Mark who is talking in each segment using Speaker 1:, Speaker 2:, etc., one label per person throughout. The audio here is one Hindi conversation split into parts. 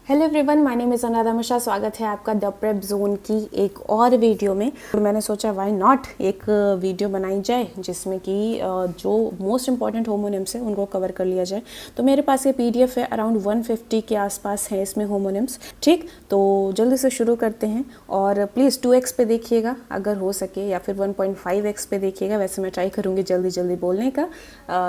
Speaker 1: Hello everyone, my name is Anuradha Mishra. स्वागत है आपका द प्रेप जोन की एक और वीडियो में। मैंने सोचा व्हाई नॉट एक वीडियो बनाई जाए जिसमें कि जो मोस्ट इंपॉर्टेंट होमोनिम्स है उनको कवर कर लिया जाए। तो मेरे पास ये पीडीएफ है, अराउंड 150 के आसपास है इसमें होमोनिम्स। ठीक, तो जल्दी से शुरू करते हैं और प्लीज़ 2x पे देखिएगा अगर हो सके, या फिर 1.5x पे देखिएगा। वैसे मैं ट्राई करूँगी जल्दी जल्दी बोलने का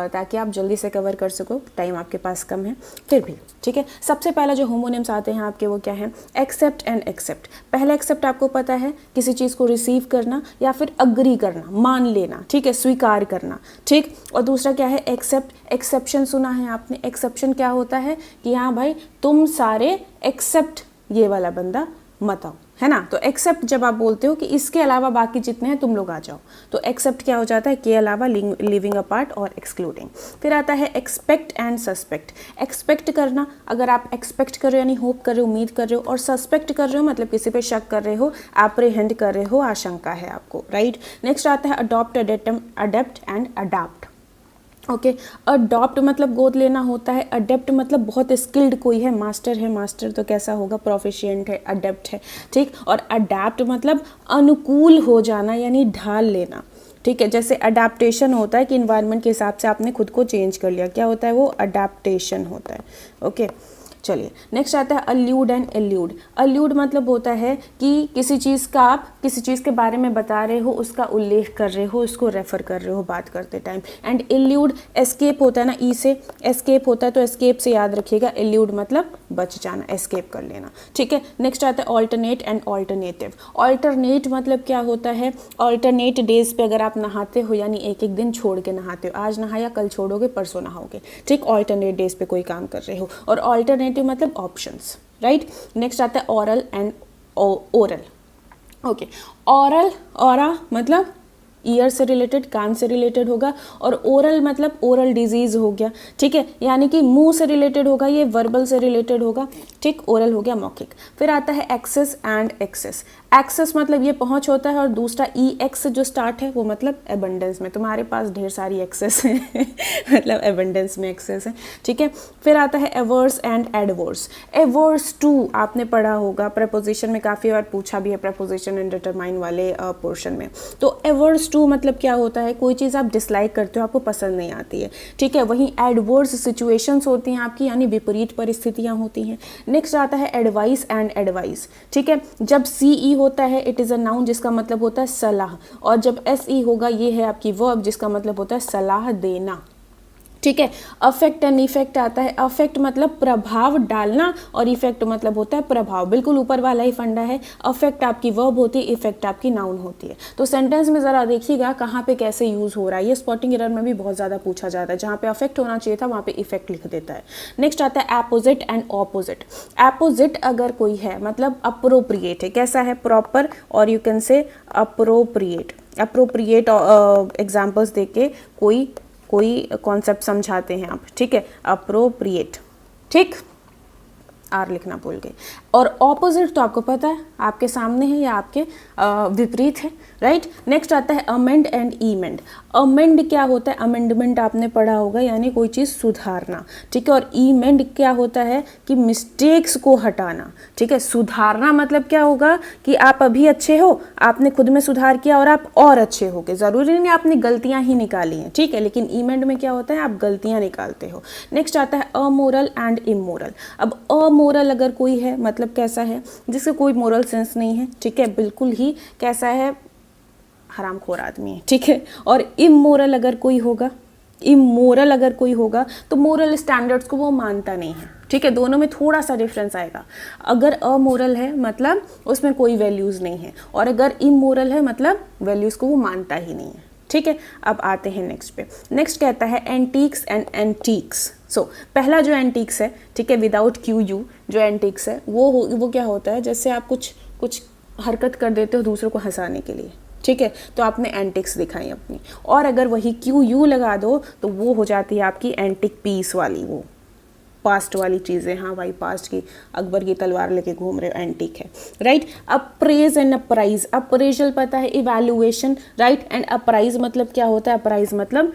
Speaker 1: ताकि आप जल्दी से कवर कर सको, टाइम आपके पास कम है फिर भी। ठीक है, सबसे पहला जो होमोनिम्स आते हैं आपके वो क्या है? Accept and except. पहला एक्सेप्ट आपको पता है, किसी चीज़ को रिसीव करना या फिर अग्री करना, मान लेना, ठीक है, स्वीकार करना। ठीक, और दूसरा क्या है? एक्सेप्ट। एक्सेप्शन सुना है आपने? एक्सेप्शन क्या होता है कि हाँ भाई तुम सारे एक्सेप्ट ये वाला बंदा मत आओ, है ना। तो एक्सेप्ट जब आप बोलते हो कि इसके अलावा बाकी जितने हैं तुम लोग आ जाओ, तो एक्सेप्ट क्या हो जाता है? के अलावा, लिविंग अपार्ट और एक्सक्लूडिंग। फिर आता है एक्सपेक्ट एंड सस्पेक्ट। एक्सपेक्ट करना, अगर आप एक्सपेक्ट कर रहे हो यानी होप कर रहे हो, उम्मीद कर रहे हो, और सस्पेक्ट कर रहे हो मतलब किसी पे शक कर रहे हो, एप्रीहेंड कर रहे हो, आशंका है आपको, राइट। नेक्स्ट आता है adopt, adapt and adapt. Okay, adopt मतलब गोद लेना होता है। अडेप्ट मतलब बहुत स्किल्ड कोई है, मास्टर है। मास्टर तो कैसा होगा? प्रोफिशिएंट है, अडेप्ट है। ठीक, और अडैप्ट मतलब अनुकूल हो जाना यानी ढाल लेना। ठीक है, जैसे अडेप्टेशन होता है कि इन्वायरमेंट के हिसाब से आपने खुद को चेंज कर लिया, क्या होता है वो? अडेप्टेशन होता है। ओके, चलिए नेक्स्ट आता है अल्यूड एंड एल्यूड। अल्यूड मतलब होता है कि किसी चीज़ का आप किसी चीज़ के बारे में बता रहे हो, उसका उल्लेख कर रहे हो, उसको रेफर कर रहे हो बात करते टाइम। एंड एल्यूड, एस्केप होता है ना, ई से एस्केप होता है, तो एस्केप से याद रखिएगा, एल्यूड मतलब बच जाना, एस्केप कर लेना। ठीक है, नेक्स्ट आता है ऑल्टरनेट एंड ऑल्टरनेटिव। ऑल्टरनेट मतलब क्या होता है? ऑल्टरनेट डेज पे अगर आप नहाते हो यानी एक एक दिन छोड़ के नहाते हो, आज नहाया कल छोड़ोगे परसों नहाओगे। ठीक, ऑल्टरनेट डेज पे कोई काम कर रहे हो। और ऑल्टरनेट मतलब ऑप्शंस, राइट। नेक्स्ट आता है aural and oral. Okay, aural, aura मतलब ईयर से रिलेटेड, कान से रिलेटेड होगा, और ओरल मतलब ओरल डिजीज हो गया। ठीक है, यानी कि मुंह से रिलेटेड होगा, ये वर्बल से रिलेटेड होगा। ठीक, ओरल हो गया मौखिक। फिर आता है एक्सेस एंड एक्सेस। एक्सेस मतलब ये पहुंच होता है, और दूसरा ई एक्स जो स्टार्ट है वो मतलब एबंडेंस में, तुम्हारे पास ढेर सारी एक्सेस है मतलब एबंडेंस में एक्सेस है। ठीक है, फिर आता है averse and adverse. Averse to आपने पढ़ा होगा, प्रपोजिशन में काफ़ी बार पूछा भी है, प्रपोजिशन एंड डिटरमाइन वाले पोर्शन में। तो एवर्स टू मतलब क्या होता है? कोई चीज़ आप डिसलाइक करते हो, आपको पसंद नहीं आती है। ठीक है, वहीं एडवर्स सिचुएशंस होती हैं आपकी, यानी विपरीत परिस्थितियाँ होती हैं। नेक्स्ट आता है एडवाइस एंड एडवाइस। ठीक है, जब सी होता है इट इज़ अ नाउन जिसका मतलब होता है सलाह, और जब एस होगा ये है आपकी वर्ब जिसका मतलब होता है सलाह देना। ठीक है, अफेक्ट एंड इफेक्ट आता है। अफेक्ट मतलब प्रभाव डालना, और इफेक्ट मतलब होता है प्रभाव, बिल्कुल ऊपर वाला ही फंडा है। अफेक्ट आपकी वर्ब होती है, इफेक्ट आपकी नाउन होती है। तो सेंटेंस में ज़रा देखिएगा कहाँ पे कैसे यूज़ हो रहा है। ये स्पॉटिंग एरर में भी बहुत ज़्यादा पूछा जाता है, जहाँ पे अफेक्ट होना चाहिए था वहाँ पे इफेक्ट लिख देता है। नेक्स्ट आता है एपोजिट एंड ऑपोजिट। एपोजिट अगर कोई है मतलब अप्रोप्रिएट है, कैसा है? प्रॉपर, और you can say appropriate. Appropriate examples दे के कोई कॉन्सेप्ट समझाते हैं आप। ठीक है, अप्रोप्रिएट। ठीक, आर लिखना भूल गए। और ऑपोजिट तो आपको पता है, आपके सामने है या आपके विपरीत है, राइट। नेक्स्ट आता है अमेंड एंड ईमेंड। अमेंड क्या होता है? अमेंडमेंट आपने पढ़ा होगा, यानी कोई चीज़ सुधारना। ठीक है, और ईमेंड क्या होता है? कि मिस्टेक्स को हटाना। ठीक है, सुधारना मतलब क्या होगा? कि आप अभी अच्छे हो, आपने खुद में सुधार किया और आप और अच्छे हो गए। ज़रूरी नहीं आपने गलतियाँ ही निकाली हैं, ठीक है, लेकिन ईमेंड में क्या होता है? आप गलतियाँ निकालते हो। नेक्स्ट आता है अमोरल एंड इमोरल। अब अमोरल अगर कोई है मतलब कैसा है? जिसका कोई मोरल सेंस नहीं है। ठीक है, बिल्कुल ही कैसा है? हरामखोर आदमी है। ठीक है, और इमोरल अगर कोई होगा, इमोरल अगर कोई होगा तो मोरल स्टैंडर्ड्स को वो मानता नहीं है। ठीक है, दोनों में थोड़ा सा डिफरेंस आएगा। अगर अमोरल है मतलब उसमें कोई वैल्यूज़ नहीं है, और अगर इमोरल है मतलब वैल्यूज़ को वो मानता ही नहीं है। ठीक है, अब आते हैं नेक्स्ट पे। नेक्स्ट कहता है एंटीक्स एंड एंटीक्स। सो पहला जो एंटीक्स है, ठीक है, विदाउट क्यू यू जो एंटीक्स है वो क्या होता है? जैसे आप कुछ हरकत कर देते हो दूसरों को हंसाने के लिए, ठीक है, तो आपने एंटिक्स दिखाई अपनी, और अगर वही क्यू यू लगा दो तो वो हो जाती है आपकी एंटिक पीस वाली, वो पास्ट वाली चीज़ें। हाँ भाई, पास्ट की अकबर की तलवार लेके घूम रहे हो, एंटिक है, right. Apprise and apprise. Appraisal पता है, इवैल्यूएशन, राइट। एंड अप्राइज मतलब क्या होता है? अप्राइज मतलब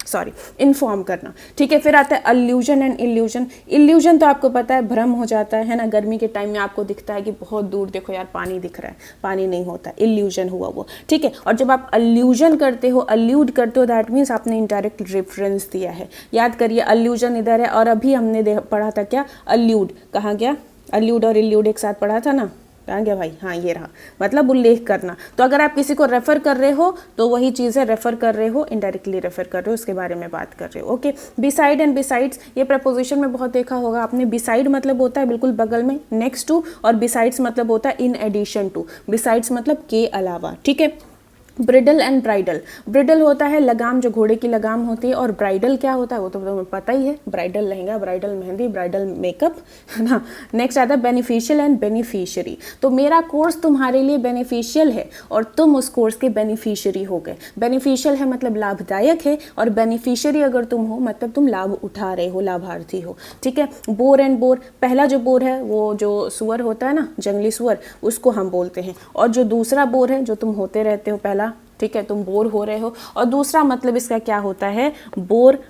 Speaker 1: सॉरी, इन्फॉर्म करना, ठीक है। फिर आता है अल्यूजन एंड इल्यूजन। इल्यूजन तो आपको पता है, भ्रम हो जाता है ना, गर्मी के टाइम में आपको दिखता है कि बहुत दूर देखो यार पानी दिख रहा है, पानी नहीं होता, इल्यूजन हुआ वो, ठीक है। और जब आप अल्यूजन करते हो, अल्यूड करते हो, दैट मीन्स आपने इनडायरेक्ट रेफरेंस दिया है। याद करिए, अल्यूजन इधर है और अभी हमने पढ़ा था क्या, अल्यूड, कहाँ गया, अल्यूड और इल्यूड एक साथ पढ़ा था ना, कहाँ गया भाई, हाँ ये रहा, मतलब उल्लेख करना। तो अगर आप किसी को रेफर कर रहे हो तो वही चीज़ है, रेफर कर रहे हो, इनडायरेक्टली रेफर कर रहे हो, उसके बारे में बात कर रहे हो, ओके। बिसाइड एंड बिसाइड्स, ये प्रपोजिशन में बहुत देखा होगा आपने। बिसाइड मतलब होता है बिल्कुल बगल में, नेक्स्ट टू, और बिसाइड्स मतलब होता है इन एडिशन टू, बिसाइड्स मतलब के अलावा, ठीक है। ब्रिडल एंड ब्राइडल, ब्रिडल होता है लगाम, जो घोड़े की लगाम होती है, और ब्राइडल क्या होता है वो तो तुम्हें पता ही है, bridal lehenga, bridal mehndi, bridal makeup, है ना। नेक्स्ट आता है बेनिफिशियल एंड बेनिफिशियरी। तो मेरा कोर्स तुम्हारे लिए बेनिफिशियल है और तुम उस कोर्स के बेनिफिशियरी हो गए। बेनिफिशियल है मतलब लाभदायक है, और बेनिफिशियरी अगर तुम हो मतलब तुम लाभ उठा रहे हो, लाभार्थी हो, ठीक है। बोर एंड बोर, पहला जो बोर है वो जो सुअर होता है ना, जंगली सुअर, उसको हम बोलते हैं, और जो दूसरा बोर है जो तुम होते रहते हो, पहला, ठीक है, तुम बोर हो रहे हो, और दूसरा मतलब इसका क्या होता है, बोर,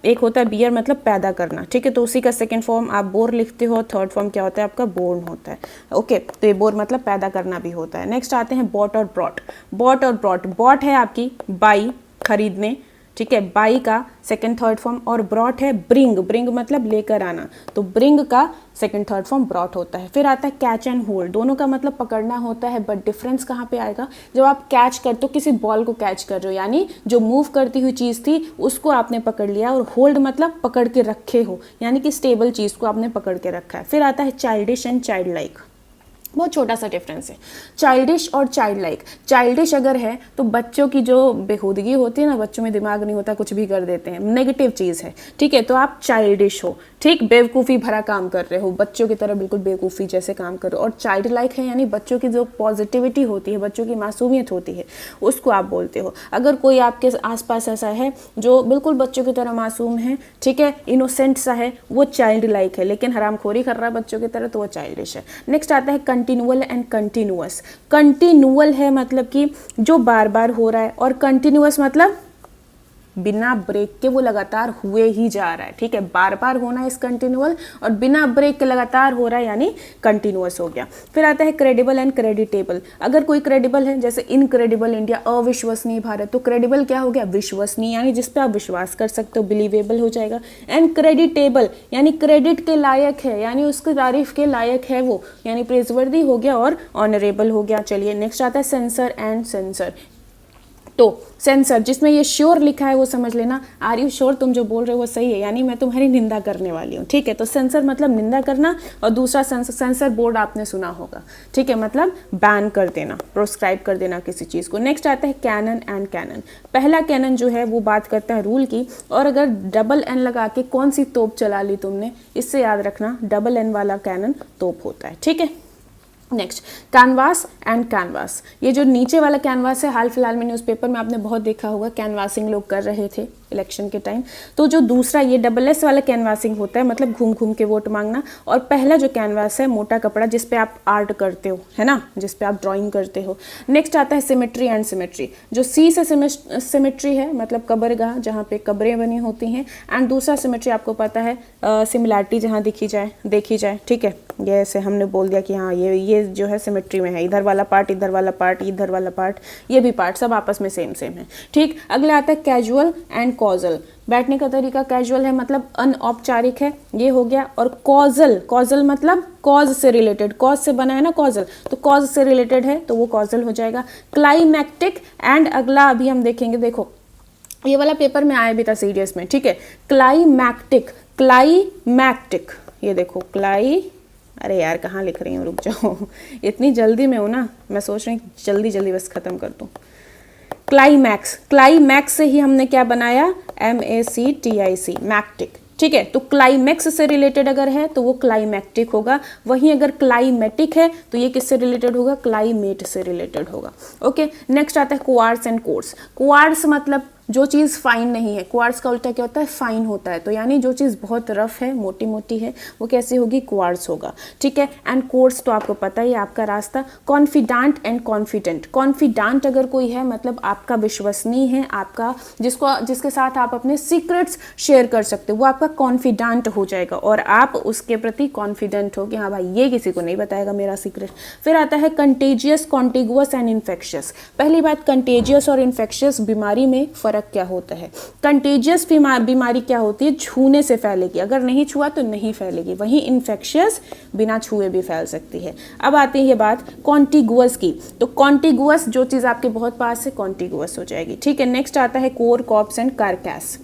Speaker 1: एक होता है बियर मतलब पैदा करना, ठीक है, तो उसी का सेकंड फॉर्म आप बोर लिखते हो, थर्ड फॉर्म क्या होता है आपका, बोर्न होता है, ओके। तो ये बोर मतलब पैदा करना भी होता है। नेक्स्ट आते हैं बॉट और ब्रॉट। बॉट और ब्रॉट, बॉट है आपकी बाई, खरीदने, ठीक है, बाई का सेकंड थर्ड फॉर्म, और ब्रॉट है ब्रिंग, ब्रिंग मतलब लेकर आना, तो ब्रिंग का सेकंड थर्ड फॉर्म ब्रॉट होता है। फिर आता है कैच एंड होल्ड, दोनों का मतलब पकड़ना होता है, बट डिफरेंस कहाँ पे आएगा, जब आप कैच करते हो, किसी बॉल को कैच कर रहे हो, यानी जो मूव करती हुई चीज़ थी उसको आपने पकड़ लिया, और होल्ड मतलब पकड़ के रखे हो, यानी कि स्टेबल चीज़ को आपने पकड़ के रखा है। फिर आता है चाइल्डिश एंड चाइल्ड लाइक, बहुत छोटा सा डिफरेंस है, चाइल्डिश और चाइल्ड लाइक। चाइल्डिश अगर है तो बच्चों की जो बेखुदगी होती है ना, बच्चों में दिमाग नहीं होता, कुछ भी कर देते हैं, नेगेटिव चीज़ है, ठीक है, तो आप चाइल्डिश हो, ठीक, बेवकूफ़ी भरा काम कर रहे हो, बच्चों की तरह बिल्कुल बेवकूफ़ी जैसे काम कर रहे हो। और चाइल्ड लाइक है यानी बच्चों की जो पॉजिटिविटी होती है, बच्चों की मासूमियत होती है, उसको आप बोलते हो। अगर कोई आपके आसपास ऐसा है जो बिल्कुल बच्चों की तरह मासूम है, ठीक है, इनोसेंट सा है, वो चाइल्ड लाइक है, लेकिन हरामखोरी कर रहा है बच्चों की तरह, तो वो चाइल्डिश है। नेक्स्ट आता है कंटिन्यूअल एंड कंटिन्यूअस। कंटिन्यूअल है मतलब कि जो बार बार हो रहा है, और कंटिन्यूअस मतलब बिना ब्रेक के वो लगातार हुए ही जा रहा है, ठीक है, बार बार होना इस कंटिन्यूअल, और बिना ब्रेक के लगातार हो रहा है यानी कंटिन्यूअस हो गया। फिर आता है क्रेडिबल एंड क्रेडिटेबल। अगर कोई क्रेडिबल है, जैसे इनक्रेडिबल इंडिया, अविश्वसनीय भारत, तो क्रेडिबल क्या हो गया, विश्वसनीय, यानी जिस पे आप विश्वास कर सकते हो, बिलीवेबल हो जाएगा। एंड क्रेडिटेबल यानी क्रेडिट के लायक है, यानी उसकी तारीफ के लायक है वो, यानी प्रेजवर्दी हो गया और ऑनरेबल हो गया। चलिए नेक्स्ट आता है सेंसर एंड सेंसर। तो सेंसर, जिसमें ये श्योर लिखा है वो समझ लेना, आर यू श्योर, तुम जो बोल रहे हो वो सही है, यानी मैं तुम्हारी निंदा करने वाली हूँ, ठीक है। तो सेंसर मतलब निंदा करना, और दूसरा सेंसर बोर्ड आपने सुना होगा, ठीक है, मतलब बैन कर देना, प्रोस्क्राइब कर देना किसी चीज़ को। नेक्स्ट आता है कैनन एंड कैनन। पहला कैनन जो है वो बात करता है रूल की, और अगर डबल एन लगा के कौन सी तोप चला ली तुमने, इससे याद रखना डबल एन वाला कैनन तोप होता है, ठीक है। Next canvas and canvas. ये जो नीचे वाला कैनवास है, हाल फिलहाल में न्यूज़पेपर में आपने बहुत देखा होगा, कैनवासिंग लोग कर रहे थे इलेक्शन के टाइम। तो जो दूसरा ये डबल एस वाला कैनवासिंग होता है, मतलब घूम घूम के वोट मांगना। और पहला जो कैनवास है, मोटा कपड़ा जिस पे आप आर्ट करते हो, है ना, जिस पे आप ड्राइंग करते हो। नेक्स्ट आता है सिमेट्री एंड सिमेट्री। जो सी से सिमेट्री है, मतलब कब्रगाह, जहाँ पे कब्रें बनी होती हैं, एंड दूसरा सिमेट्री आपको पता है सिमिलैरिटी, जहाँ देखी जाए, ठीक है। ये ऐसे हमने बोल दिया कि हाँ ये जो है सिमेट्री में है, इधर वाला पार्ट, इधर वाला पार्ट, इधर वाला पार्ट, ये भी पार्ट सब आपस में सेम है, ठीक। अगला आता है कैजुअल एंड कॉजल। बैठने का तरीका कैजुअल है मतलब अनौपचारिक है, ये हो गया। और कॉजल मतलब कॉज से रिलेटेड, कॉज से बना है ना कॉजल, तो कॉज से रिलेटेड है तो वो कॉजल हो जाएगा। क्लाइमैक्टिक एंड अगला अभी हम देखेंगे, देखो ये वाला पेपर में आया भी था सीरियस में, ठीक है। क्लाइमैक्टिक, ये देखो अरे यार कहाँ लिख रही हूँ, रुक जाओ, इतनी जल्दी में हूँ ना, मैं सोच रही हूँ जल्दी बस ख़त्म कर दूँ। क्लाइमैक्स से ही हमने क्या बनाया, MACTIC, मैक्टिक, ठीक है। तो क्लाइमैक्स से रिलेटेड अगर है तो वो क्लाइमैक्टिक होगा, वहीं अगर क्लाइमेटिक है तो ये किससे रिलेटेड होगा, क्लाइमेट से रिलेटेड होगा, ओके। नेक्स्ट आता है क्वार्ट्स एंड कोर्स। क्वार्ट्स मतलब जो चीज़ फाइन नहीं है, क्वार्ट्स का उल्टा क्या होता है, फाइन होता है। तो यानी जो चीज़ बहुत रफ है, मोटी मोटी है, वो कैसे होगी, क्वार्ट्स होगा, ठीक है। एंड कोर्स तो आपको पता ही है आपका रास्ता। कॉन्फिडेंट एंड कॉन्फिडेंट, कॉन्फिडेंट अगर कोई है मतलब आपका विश्वसनीय है, आपका जिसके साथ आप अपने सीक्रेट्स शेयर कर सकते हो, वो आपका कॉन्फिडेंट हो जाएगा और आप उसके प्रति कॉन्फिडेंट हो कि हाँ भाई ये किसी को नहीं बताएगा मेरा सीक्रेट। फिर आता है कंटेजियस, कॉन्टिगुअस एंड इन्फेक्शियस। पहली बात, कंटेजियस और इन्फेक्शियस बीमारी में फ़र्क क्या होता है। कंटेजियस बीमारी क्या होती है, छूने से फैलेगी, अगर नहीं छुआ तो नहीं फैलेगी। वहीं इन्फेक्शियस बिना छुए भी फैल सकती है। अब आती है ये बात कॉन्टिगुअस की, तो कॉन्टिगुअस जो चीज़ आपके बहुत पास है कॉन्टिगुअस हो जाएगी, ठीक है। नेक्स्ट आता है कोर, कॉर्प्स एंड कारकैस।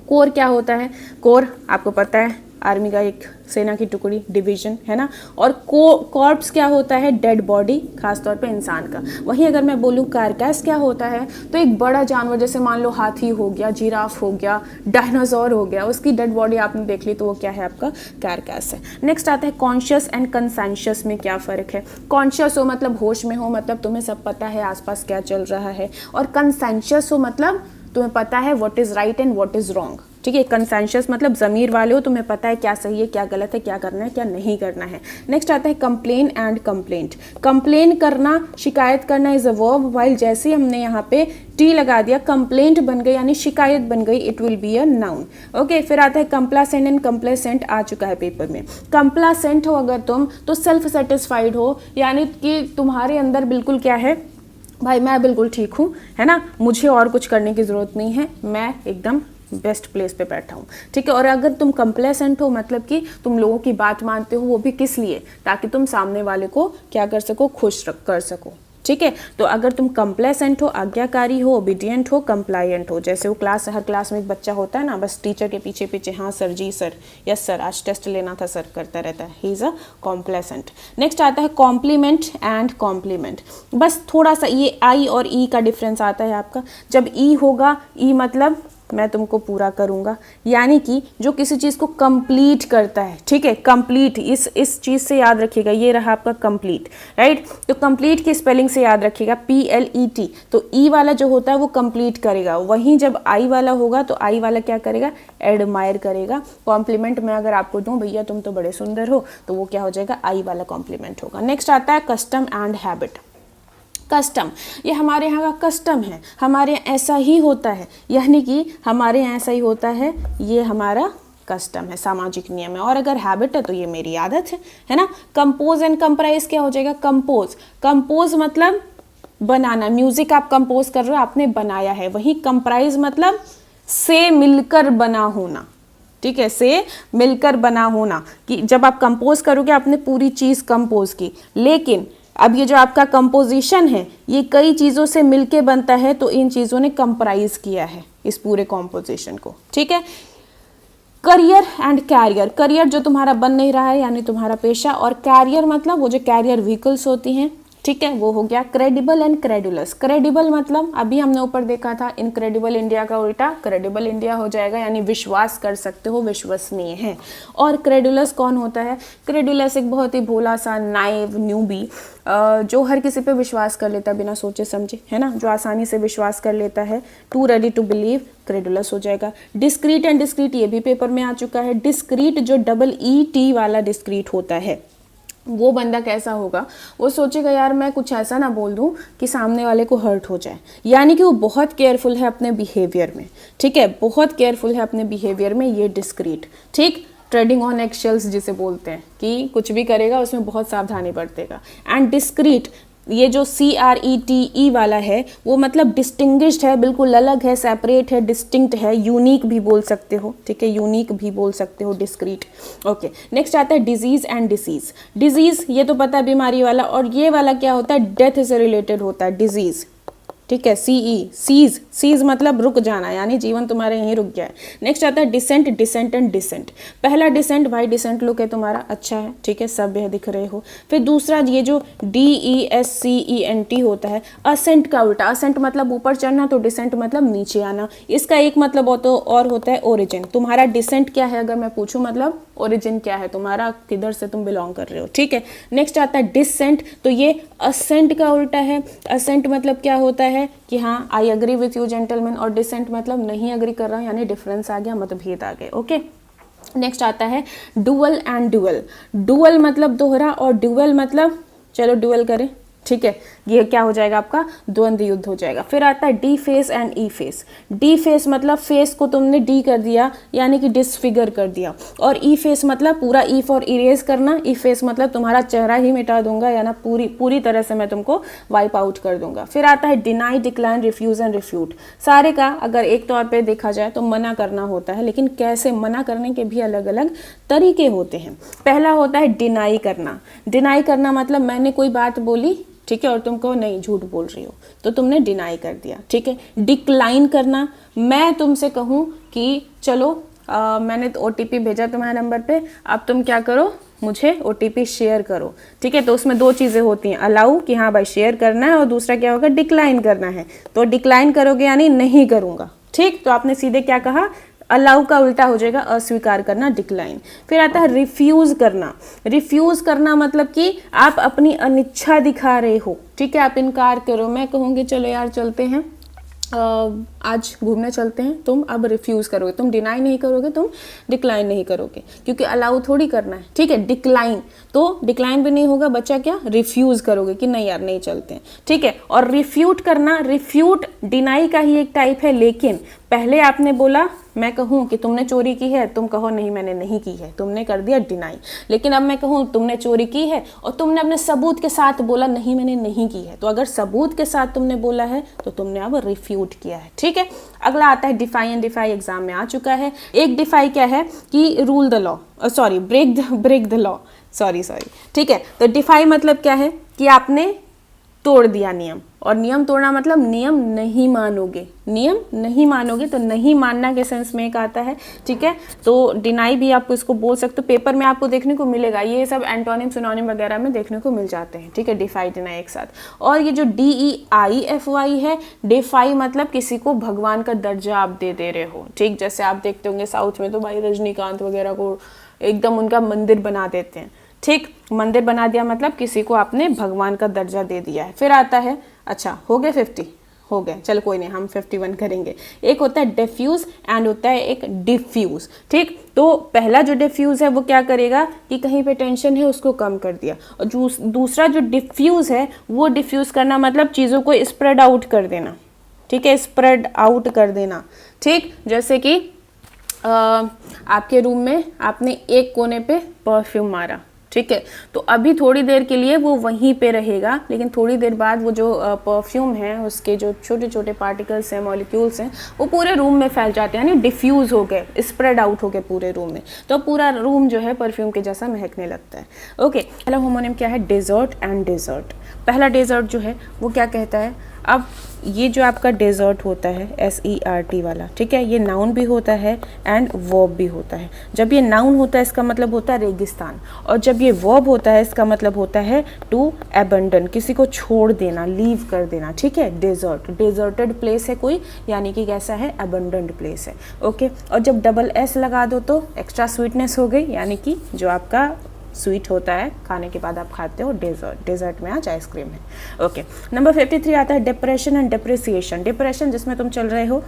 Speaker 1: कोर क्या होता है, कोर आपको पता है आर्मी का एक सेना की टुकड़ी, डिवीजन है ना। और कॉर्प्स क्या होता है, डेड बॉडी, खासतौर पे इंसान का। वहीं अगर मैं बोलूँ कारकैस क्या होता है, तो एक बड़ा जानवर, जैसे मान लो हाथी हो गया, जिराफ हो गया, डायनासोर हो गया, उसकी डेड बॉडी आपने देख ली तो वो क्या है, आपका कारकैस है। नेक्स्ट आता है कॉन्शियस एंड कंसेंशियस में क्या फ़र्क है। कॉन्शियस हो मतलब होश में हो, मतलब तुम्हें सब पता है आसपास क्या चल रहा है। और कंसेंशियस हो मतलब तुम्हें पता है what is right and what is wrong, ठीक है। कंसेंशियस मतलब ज़मीर वाले हो, तुम्हें पता है क्या सही है, क्या गलत है, क्या करना है, क्या नहीं करना है। नेक्स्ट आता है कंप्लेन एंड कंप्लेंट। कंप्लेन करना, शिकायत करना इज़ अ वर्ब, वाइल जैसे हमने यहाँ पे टी लगा दिया, कंप्लेंट बन गई यानी शिकायत बन गई, it will be a noun, okay. फिर आता है कंप्लासेंट एंड कंप्लेसेंट, आ चुका है पेपर में। कंप्लासेंट हो अगर तुम, तो सेल्फ सेटिस्फाइड हो, यानी कि तुम्हारे अंदर बिल्कुल क्या है, भाई मैं बिल्कुल ठीक हूँ, है ना, मुझे और कुछ करने की ज़रूरत नहीं है, मैं एकदम बेस्ट प्लेस पे बैठा हूँ, ठीक है। और अगर तुम कंप्लेसेंट हो मतलब कि तुम लोगों की बात मानते हो, वो भी किस लिए, ताकि तुम सामने वाले को क्या कर सको, खुश कर सको, ठीक है। तो अगर तुम कंप्लेसेंट हो, आज्ञाकारी हो, ओबीडियंट हो, कंप्लायंट हो, जैसे वो हर क्लास में एक बच्चा होता है ना, बस टीचर के पीछे पीछे हाँ सर, जी सर, यस सर, आज टेस्ट लेना था सर, करता रहता है, he is a complacent. Next आता है कॉम्प्लीमेंट एंड कॉम्प्लीमेंट। बस थोड़ा सा ये आई और ई का डिफरेंस आता है आपका। जब ई होगा, ई मतलब मैं तुमको पूरा करूँगा, यानी कि जो किसी चीज़ को कंप्लीट करता है, ठीक है। कंप्लीट, इस चीज़ से याद रखिएगा, ये रहा आपका कंप्लीट, राइट। तो कंप्लीट की स्पेलिंग से याद रखिएगा, PLET। तो ई वाला जो होता है वो कंप्लीट करेगा, वहीं जब आई वाला होगा तो आई वाला क्या करेगा, एडमायर करेगा। कॉम्प्लीमेंट में अगर आपको दूँ भैया तुम तो बड़े सुंदर हो, तो वो क्या हो जाएगा, आई वाला कॉम्प्लीमेंट होगा। नेक्स्ट आता है कस्टम एंड हैबिट। कस्टम, ये हमारे यहाँ का कस्टम है, हमारे यहाँ ऐसा ही होता है, यानी कि हमारे यहाँ ऐसा ही होता है, ये हमारा कस्टम है, सामाजिक नियम है। और अगर हैबिट है तो ये मेरी आदत है ना। कंपोज एंड कंप्राइज क्या हो जाएगा, कंपोज, कंपोज मतलब बनाना, म्यूजिक आप कंपोज कर रहे हो, आपने बनाया है। वहीं कंप्राइज मतलब से मिलकर बना होना, ठीक है, से मिलकर बना होना, कि जब आप कंपोज करोगे आपने पूरी चीज़ कंपोज की, लेकिन अब ये जो आपका कंपोजिशन है ये कई चीज़ों से मिलके बनता है, तो इन चीज़ों ने कंप्राइज किया है इस पूरे कंपोजिशन को, ठीक है। करियर एंड कैरियर, करियर जो तुम्हारा बन नहीं रहा है यानी तुम्हारा पेशा, और कैरियर मतलब वो जो कैरियर व्हीकल्स होती हैं, ठीक है, वो हो गया। क्रेडिबल एंड क्रेडुलस, क्रेडिबल मतलब अभी हमने ऊपर देखा था, इनक्रेडिबल इंडिया का उल्टा क्रेडिबल इंडिया हो जाएगा, यानी विश्वास कर सकते हो, विश्वसनीय है। और क्रेडुलस कौन होता है, क्रेडुलस एक बहुत ही भोला सा नाइव न्यूबी, जो हर किसी पे विश्वास कर लेता है बिना सोचे समझे, है ना, जो आसानी से विश्वास कर लेता है, too ready to believe, credulous हो जाएगा। डिस्क्रीट एंड डिस्क्रीट, ये भी पेपर में आ चुका है। डिस्क्रीट जो EET वाला डिस्क्रीट होता है, वो बंदा कैसा होगा, वो सोचेगा यार मैं कुछ ऐसा ना बोल दूं कि सामने वाले को हर्ट हो जाए, यानी कि वो बहुत केयरफुल है अपने बिहेवियर में, ठीक है, बहुत केयरफुल है अपने बिहेवियर में, ये डिस्क्रीट, ठीक। ट्रेडिंग ऑन एक्शेल्स जिसे बोलते हैं, कि कुछ भी करेगा उसमें बहुत सावधानी बरतेगा। एंड डिस्क्रीट, ये जो CRETE वाला है वो मतलब डिस्टिंग्विश्ड है, बिल्कुल अलग है, सेपरेट है, डिस्टिंक्ट है, यूनिक भी बोल सकते हो, ठीक है, यूनिक भी बोल सकते हो, डिस्क्रीट, ओके। नेक्स्ट आता है डिजीज एंड डिसीज। डिजीज ये तो पता है बीमारी वाला, और ये वाला क्या होता है, डेथ से रिलेटेड होता है, डिजीज, ठीक है। सीज मतलब रुक जाना, यानी जीवन तुम्हारे यहीं रुक गया है। नेक्स्ट आता है डिसेंट, डिसेंट एंड डिसेंट। पहला डिसेंट, भाई डिसेंट लुक है तुम्हारा, अच्छा है, ठीक है, सभ्य दिख रहे हो। फिर दूसरा ये जो DESCENT होता है, असेंट का उल्टा, असेंट मतलब ऊपर चढ़ना, तो डिसेंट मतलब नीचे आना। इसका एक मतलब और होता है ओरिजिन। तुम्हारा डिसेंट क्या है अगर मैं पूछूं, मतलब ओरिजिन क्या है तुम्हारा, किधर से तुम बिलोंग कर रहे हो, ठीक है। नेक्स्ट आता है डिसेंट, तो ये असेंट का उल्टा है। असेंट मतलब क्या होता है, है कि हाँ I agree with you gentleman, और डिसेंट मतलब नहीं अग्री कर रहा हूँ, यानी डिफरेंस आ गया, मतभेद आ गए। ओके, नेक्स्ट आता है डुअल एंड ड्यूअल। डुअल मतलब दोहरा और ड्यूअल मतलब, चलो ड्यूअल करें, ठीक है, ये क्या हो जाएगा आपका द्वंद्व युद्ध हो जाएगा। फिर आता है D face and E face. D face मतलब फेस को तुमने डी कर दिया यानी कि डिसफिगर कर दिया, और ई फेस मतलब पूरा ई फॉर इरेज करना, ई फेस मतलब तुम्हारा चेहरा ही मिटा दूंगा या ना पूरी तरह से मैं तुमको वाइप आउट कर दूंगा। फिर आता है deny, decline, refuse and refute. सारे का अगर एक तौर पे देखा जाए तो मना करना होता है, लेकिन कैसे मना करने के भी अलग अलग तरीके होते हैं। पहला होता है डिनाई करना। डिनाई करना मतलब मैंने कोई बात बोली, ठीक है, और तुम कहो नहीं झूठ बोल रही हो, तो तुमने डिनाई कर दिया, ठीक है। डिक्लाइन करना, मैं तुमसे कहूँ कि चलो मैंने तो OTP भेजा तुम्हारे नंबर पे, अब तुम क्या करो, मुझे OTP शेयर करो, ठीक है। तो उसमें दो चीज़ें होती हैं, अलाउ कि हाँ भाई शेयर करना है, और दूसरा क्या होगा, डिक्लाइन करना है। तो डिक्लाइन करोगे यानी नहीं करूँगा, ठीक। तो आपने सीधे क्या कहा, अलाउ का उल्टा हो जाएगा अस्वीकार करना, डिक्लाइन। फिर आता है रिफ्यूज करना। रिफ्यूज करना मतलब कि आप अपनी अनिच्छा दिखा रहे हो, ठीक है, आप इनकार करो। मैं कहूँगी चलो यार चलते हैं, आज घूमने चलते हैं, तुम अब रिफ्यूज करोगे, तुम डिनाई नहीं करोगे, तुम डिक्लाइन नहीं करोगे, क्योंकि अलाउ थोड़ी करना है, ठीक है। डिक्लाइन, तो डिक्लाइन भी नहीं होगा, बच्चा क्या, रिफ्यूज करोगे कि नहीं यार नहीं चलते हैं, ठीक है। और रिफ्यूट करना, रिफ्यूट डिनाई का ही एक टाइप है, लेकिन पहले आपने बोला, मैं कहूँ कि तुमने चोरी की है, तुम कहो नहीं मैंने नहीं की है, तुमने कर दिया डिनाई। लेकिन अब मैं कहूँ तुमने चोरी की है और तुमने अपने सबूत के साथ बोला नहीं मैंने नहीं की है, तो अगर सबूत के साथ तुमने बोला है तो तुमने अब रिफ्यूट किया है, ठीक है। अगला आता है डिफाई एंड डिफाई, एग्जाम में आ चुका है। एक डिफाई क्या है कि rule the law, sorry break the law, sorry, ठीक है। तो डिफाई मतलब क्या है कि आपने तोड़ दिया नियम, और नियम तोड़ना मतलब नियम नहीं मानोगे, नियम नहीं मानोगे, तो नहीं मानना के सेंस में एक आता है, ठीक है। तो डिनाई भी आपको इसको बोल सकते हो, पेपर में आपको देखने को मिलेगा, ये सब एंटोनिम सिनोनिम वगैरह में देखने को मिल जाते हैं, ठीक है, डिफाई डिनाई एक साथ। और ये जो DEIFY है, डिफाई मतलब किसी को भगवान का दर्जा आप दे रहे हो, ठीक। जैसे आप देखते होंगे साउथ में तो भाई रजनीकांत वगैरह को एकदम उनका मंदिर बना देते हैं, ठीक। मंदिर बना दिया मतलब किसी को आपने भगवान का दर्जा दे दिया है। फिर आता है, अच्छा हो गए 50, हो गए, चल कोई नहीं, हम 51 करेंगे। एक होता है डिफ्यूज एंड होता है एक डिफ्यूज, ठीक। तो पहला जो डिफ्यूज है वो क्या करेगा कि कहीं पे टेंशन है उसको कम कर दिया, और दूसरा जो डिफ्यूज है वो डिफ्यूज करना मतलब चीज़ों को स्प्रेड आउट कर देना, ठीक है, स्प्रेड आउट कर देना, ठीक। जैसे कि आपके रूम में आपने एक कोने पे परफ्यूम मारा, ठीक है, तो अभी थोड़ी देर के लिए वो वहीं पे रहेगा, लेकिन थोड़ी देर बाद वो जो परफ्यूम है उसके जो छोटे छोटे पार्टिकल्स हैं, मॉलिक्यूल्स हैं, वो पूरे रूम में फैल जाते हैं, यानी डिफ्यूज़ हो गए, स्प्रेड आउट हो गए पूरे रूम में, तो पूरा रूम जो है परफ्यूम के जैसा महकने लगता है। ओके, पहला होमोनिम क्या है, डेजर्ट एंड डेजर्ट। पहला डेजर्ट जो है वो क्या कहता है, अब ये जो आपका डेजर्ट होता है SERT वाला, ठीक है, ये नाउन भी होता है एंड वर्ब भी होता है। जब ये नाउन होता है इसका मतलब होता है रेगिस्तान, और जब ये वर्ब होता है इसका मतलब होता है टू अबंडन, किसी को छोड़ देना, लीव कर देना, ठीक है। डेजर्ट, डेजर्टेड प्लेस है कोई, यानी कि कैसा है, अबंडेंट प्लेस है, ओके। और जब डबल S लगा दो तो एक्स्ट्रा स्वीटनेस हो गई, यानी कि जो आपका स्वीट होता है खाने के बाद आप खाते हो, डेजर्ट। डेजर्ट में आज आइसक्रीम है, ओके। नंबर 53 आता है डिप्रेशन एंड डिप्रेसिएशन। डिप्रेशन जिसमें तुम चल रहे हो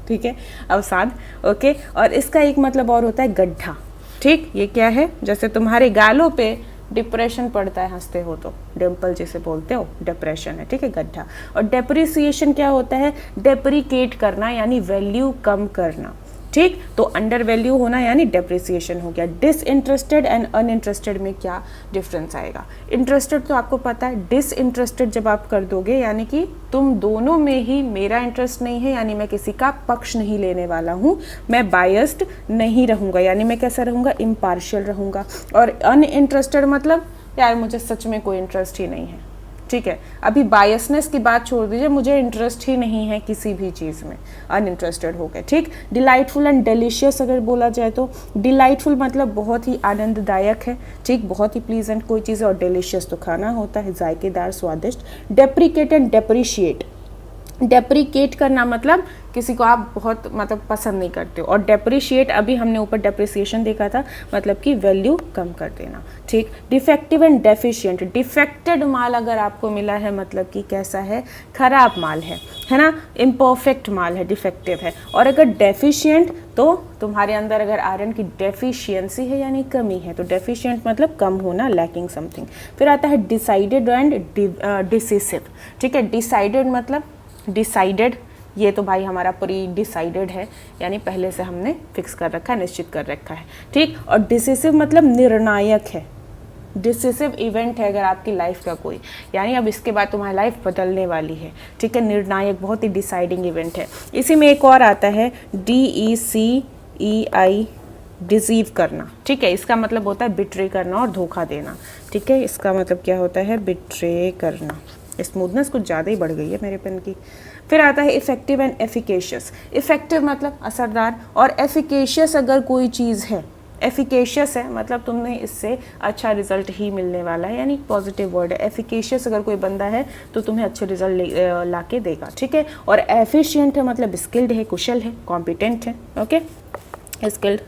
Speaker 1: ठीक है, अवसाद, ओके। और इसका एक मतलब और होता है गड्ढा, ठीक। ये क्या है, जैसे तुम्हारे गालों पे डिप्रेशन पड़ता है हंसते हो तो, डिम्पल जिसे बोलते हो, डिप्रेशन है, ठीक है, गड्ढा। और डेप्रिसिएशन क्या होता है, डेप्रिकेट करना यानी वैल्यू कम करना, ठीक। तो अंडर वैल्यू होना यानी डेप्रिसिएशन हो गया। डिसइंटरेस्टेड एंड अनइंटरेस्टेड में क्या डिफरेंस आएगा, इंटरेस्टेड तो आपको पता है, डिसइंटरेस्टेड जब आप कर दोगे यानी कि तुम दोनों में ही मेरा इंटरेस्ट नहीं है, यानी मैं किसी का पक्ष नहीं लेने वाला हूँ, मैं बायस्ड नहीं रहूँगा, यानी मैं कैसा रहूँगा, इम्पार्शियल रहूँगा। और अनइंटरेस्टेड मतलब यार मुझे सच में कोई इंटरेस्ट ही नहीं है, ठीक है। अभी बायसनेस की बात छोड़ दीजिए, मुझे इंटरेस्ट ही नहीं है किसी भी चीज़ में, अनइंटरेस्टेड हो गए, ठीक। डिलाइटफुल एंड डिलीशियस अगर बोला जाए तो, डिलाइटफुल मतलब बहुत ही आनंददायक है, ठीक, बहुत ही प्लीजेंट कोई चीज़ है, और डिलीशियस तो खाना होता है, जायकेदार, स्वादिष्ट। डेप्रिकेट एंड डेप्रिशिएट, डेप्रिकेट करना मतलब किसी को आप बहुत मतलब पसंद नहीं करते हो, और डेप्रिशिएट अभी हमने ऊपर डेप्रिसिएशन देखा था, मतलब कि वैल्यू कम कर देना, ठीक। डिफेक्टिव एंड डेफिशिएंट, डिफेक्टेड माल अगर आपको मिला है मतलब कि कैसा है, खराब माल है ना, इम्परफेक्ट माल है, डिफेक्टिव है। और अगर डेफिशिएंट तो तुम्हारे अंदर अगर आयरन की डेफिशिएंसी है यानी कमी है, तो डेफिशिएंट मतलब कम होना, लैकिंग समथिंग। फिर आता है डिसाइडेड एंड डिसिसिव, ठीक है। डिसाइडेड मतलब डिसाइडेड, ये तो भाई हमारा प्री डिसाइडेड है, यानी पहले से हमने फिक्स कर रखा है, निश्चित कर रखा है, ठीक। और डिसिसिव मतलब निर्णायक है, डिसिसिव इवेंट है अगर आपकी लाइफ का कोई, यानी अब इसके बाद तुम्हारी लाइफ बदलने वाली है, ठीक है। निर्णायक, बहुत ही डिसाइडिंग इवेंट है। इसी में एक और आता है DECEI, डिसीव करना, ठीक है। इसका मतलब होता है बिट्रे करना और धोखा देना, ठीक है। इसका मतलब क्या होता है, बिट्रे करना। स्मूथनेस कुछ ज़्यादा ही बढ़ गई है मेरे पेन की। फिर आता है इफेक्टिव एंड एफिकेशियस। इफेक्टिव मतलब असरदार, और एफिकेशियस अगर कोई चीज़ है, एफिकेशियस है मतलब तुमने इससे अच्छा रिजल्ट ही मिलने वाला है, यानी पॉजिटिव वर्ड है। एफिकेशियस अगर कोई बंदा है तो तुम्हें अच्छे रिजल्ट ला के देगा, ठीक है। और एफिशिएंट है मतलब स्किल्ड है, कुशल है, कॉम्पिटेंट है, ओके, स्किल्ड,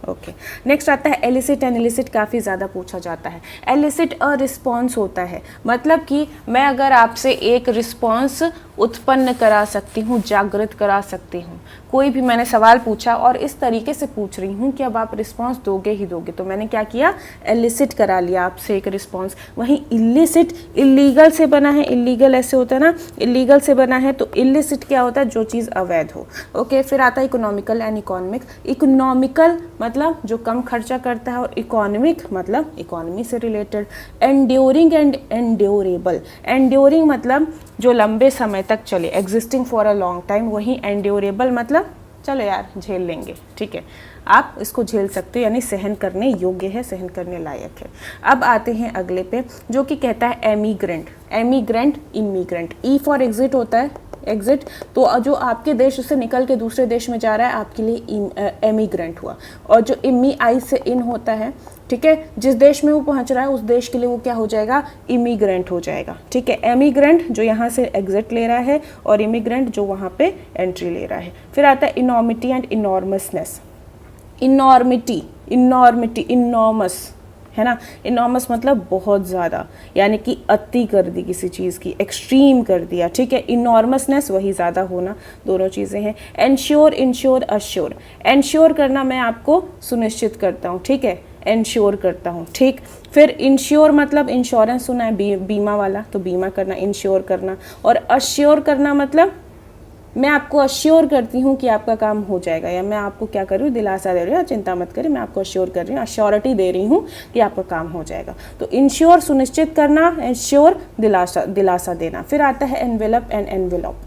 Speaker 1: ओके। नेक्स्ट आता है एलिसिट एंड इलिसिट, काफ़ी ज़्यादा पूछा जाता है। एलिसिट अ रिस्पॉन्स होता है, मतलब कि मैं अगर आपसे एक रिस्पॉन्स उत्पन्न करा सकती हूँ, जागृत करा सकती हूँ। कोई भी मैंने सवाल पूछा और इस तरीके से पूछ रही हूँ कि अब आप रिस्पॉन्स दोगे ही दोगे, तो मैंने क्या किया, एलिसिट करा लिया आपसे एक रिस्पॉन्स। वहीं इलिसिट इलीगल से बना है, इलीगल ऐसे होता है ना, इलीगल से बना है, तो इलिसिट क्या होता है, जो चीज़ अवैध हो, ओके। फिर आता है इकोनॉमिकल एंड इकोनॉमिक। इकोनॉमिकल मतलब जो कम खर्चा करता है, और इकोनॉमिक मतलब इकोनॉमी से रिलेटेड। एंड्योरिंग एंड एंड्योरेबल, एंड्योरिंग मतलब जो लंबे समय तक चले, existing for a long time. वहीं एंड्योरेबल मतलब चलो यार झेल लेंगे, ठीक है, आप इसको झेल सकते हो, यानी सहन करने योग्य है, सहन करने लायक है। अब आते हैं अगले पे, जो कि कहता है emigrant. Emigrant, immigrant, E for exit होता है, एग्जिट, तो जो आपके देश से निकल के दूसरे देश में जा रहा है आपके लिए एमिग्रेंट हुआ। और जो IMI से इन होता है, ठीक है, जिस देश में वो पहुंच रहा है उस देश के लिए वो क्या हो जाएगा, इमिग्रेंट हो जाएगा, ठीक है। एमिग्रेंट जो यहाँ से एग्जिट ले रहा है, और इमिग्रेंट जो वहाँ पे एंट्री ले रहा है। फिर आता है enormity and इनॉर्मसनेस। Enormity, enormity, enormous है ना, इनॉर्मस मतलब बहुत ज़्यादा, यानी कि अति कर दी किसी चीज़ की, एक्सट्रीम कर दिया, ठीक है। इनॉर्मसनेस वही ज़्यादा होना, दोनों चीज़ें हैं। Ensure, ensure, assure. एंश्योर करना मैं आपको सुनिश्चित करता हूँ, ठीक है, इंश्योर करता हूँ, ठीक। फिर इंश्योर मतलब इंश्योरेंस सुना है, बीमा वाला, तो बीमा करना, इंश्योर करना। और अश्योर करना मतलब मैं आपको अश्योर करती हूँ कि आपका काम हो जाएगा, या मैं आपको क्या कर रही हूँ, दिलासा दे रही हूँ, चिंता मत करें, मैं आपको अश्योर कर रही हूँ, अश्योरिटी दे रही हूँ कि आपका काम हो जाएगा। तो इंश्योर सुनिश्चित करना, इंश्योर दिलासा देना। फिर आता है एनवेलप एंड एनवेलप,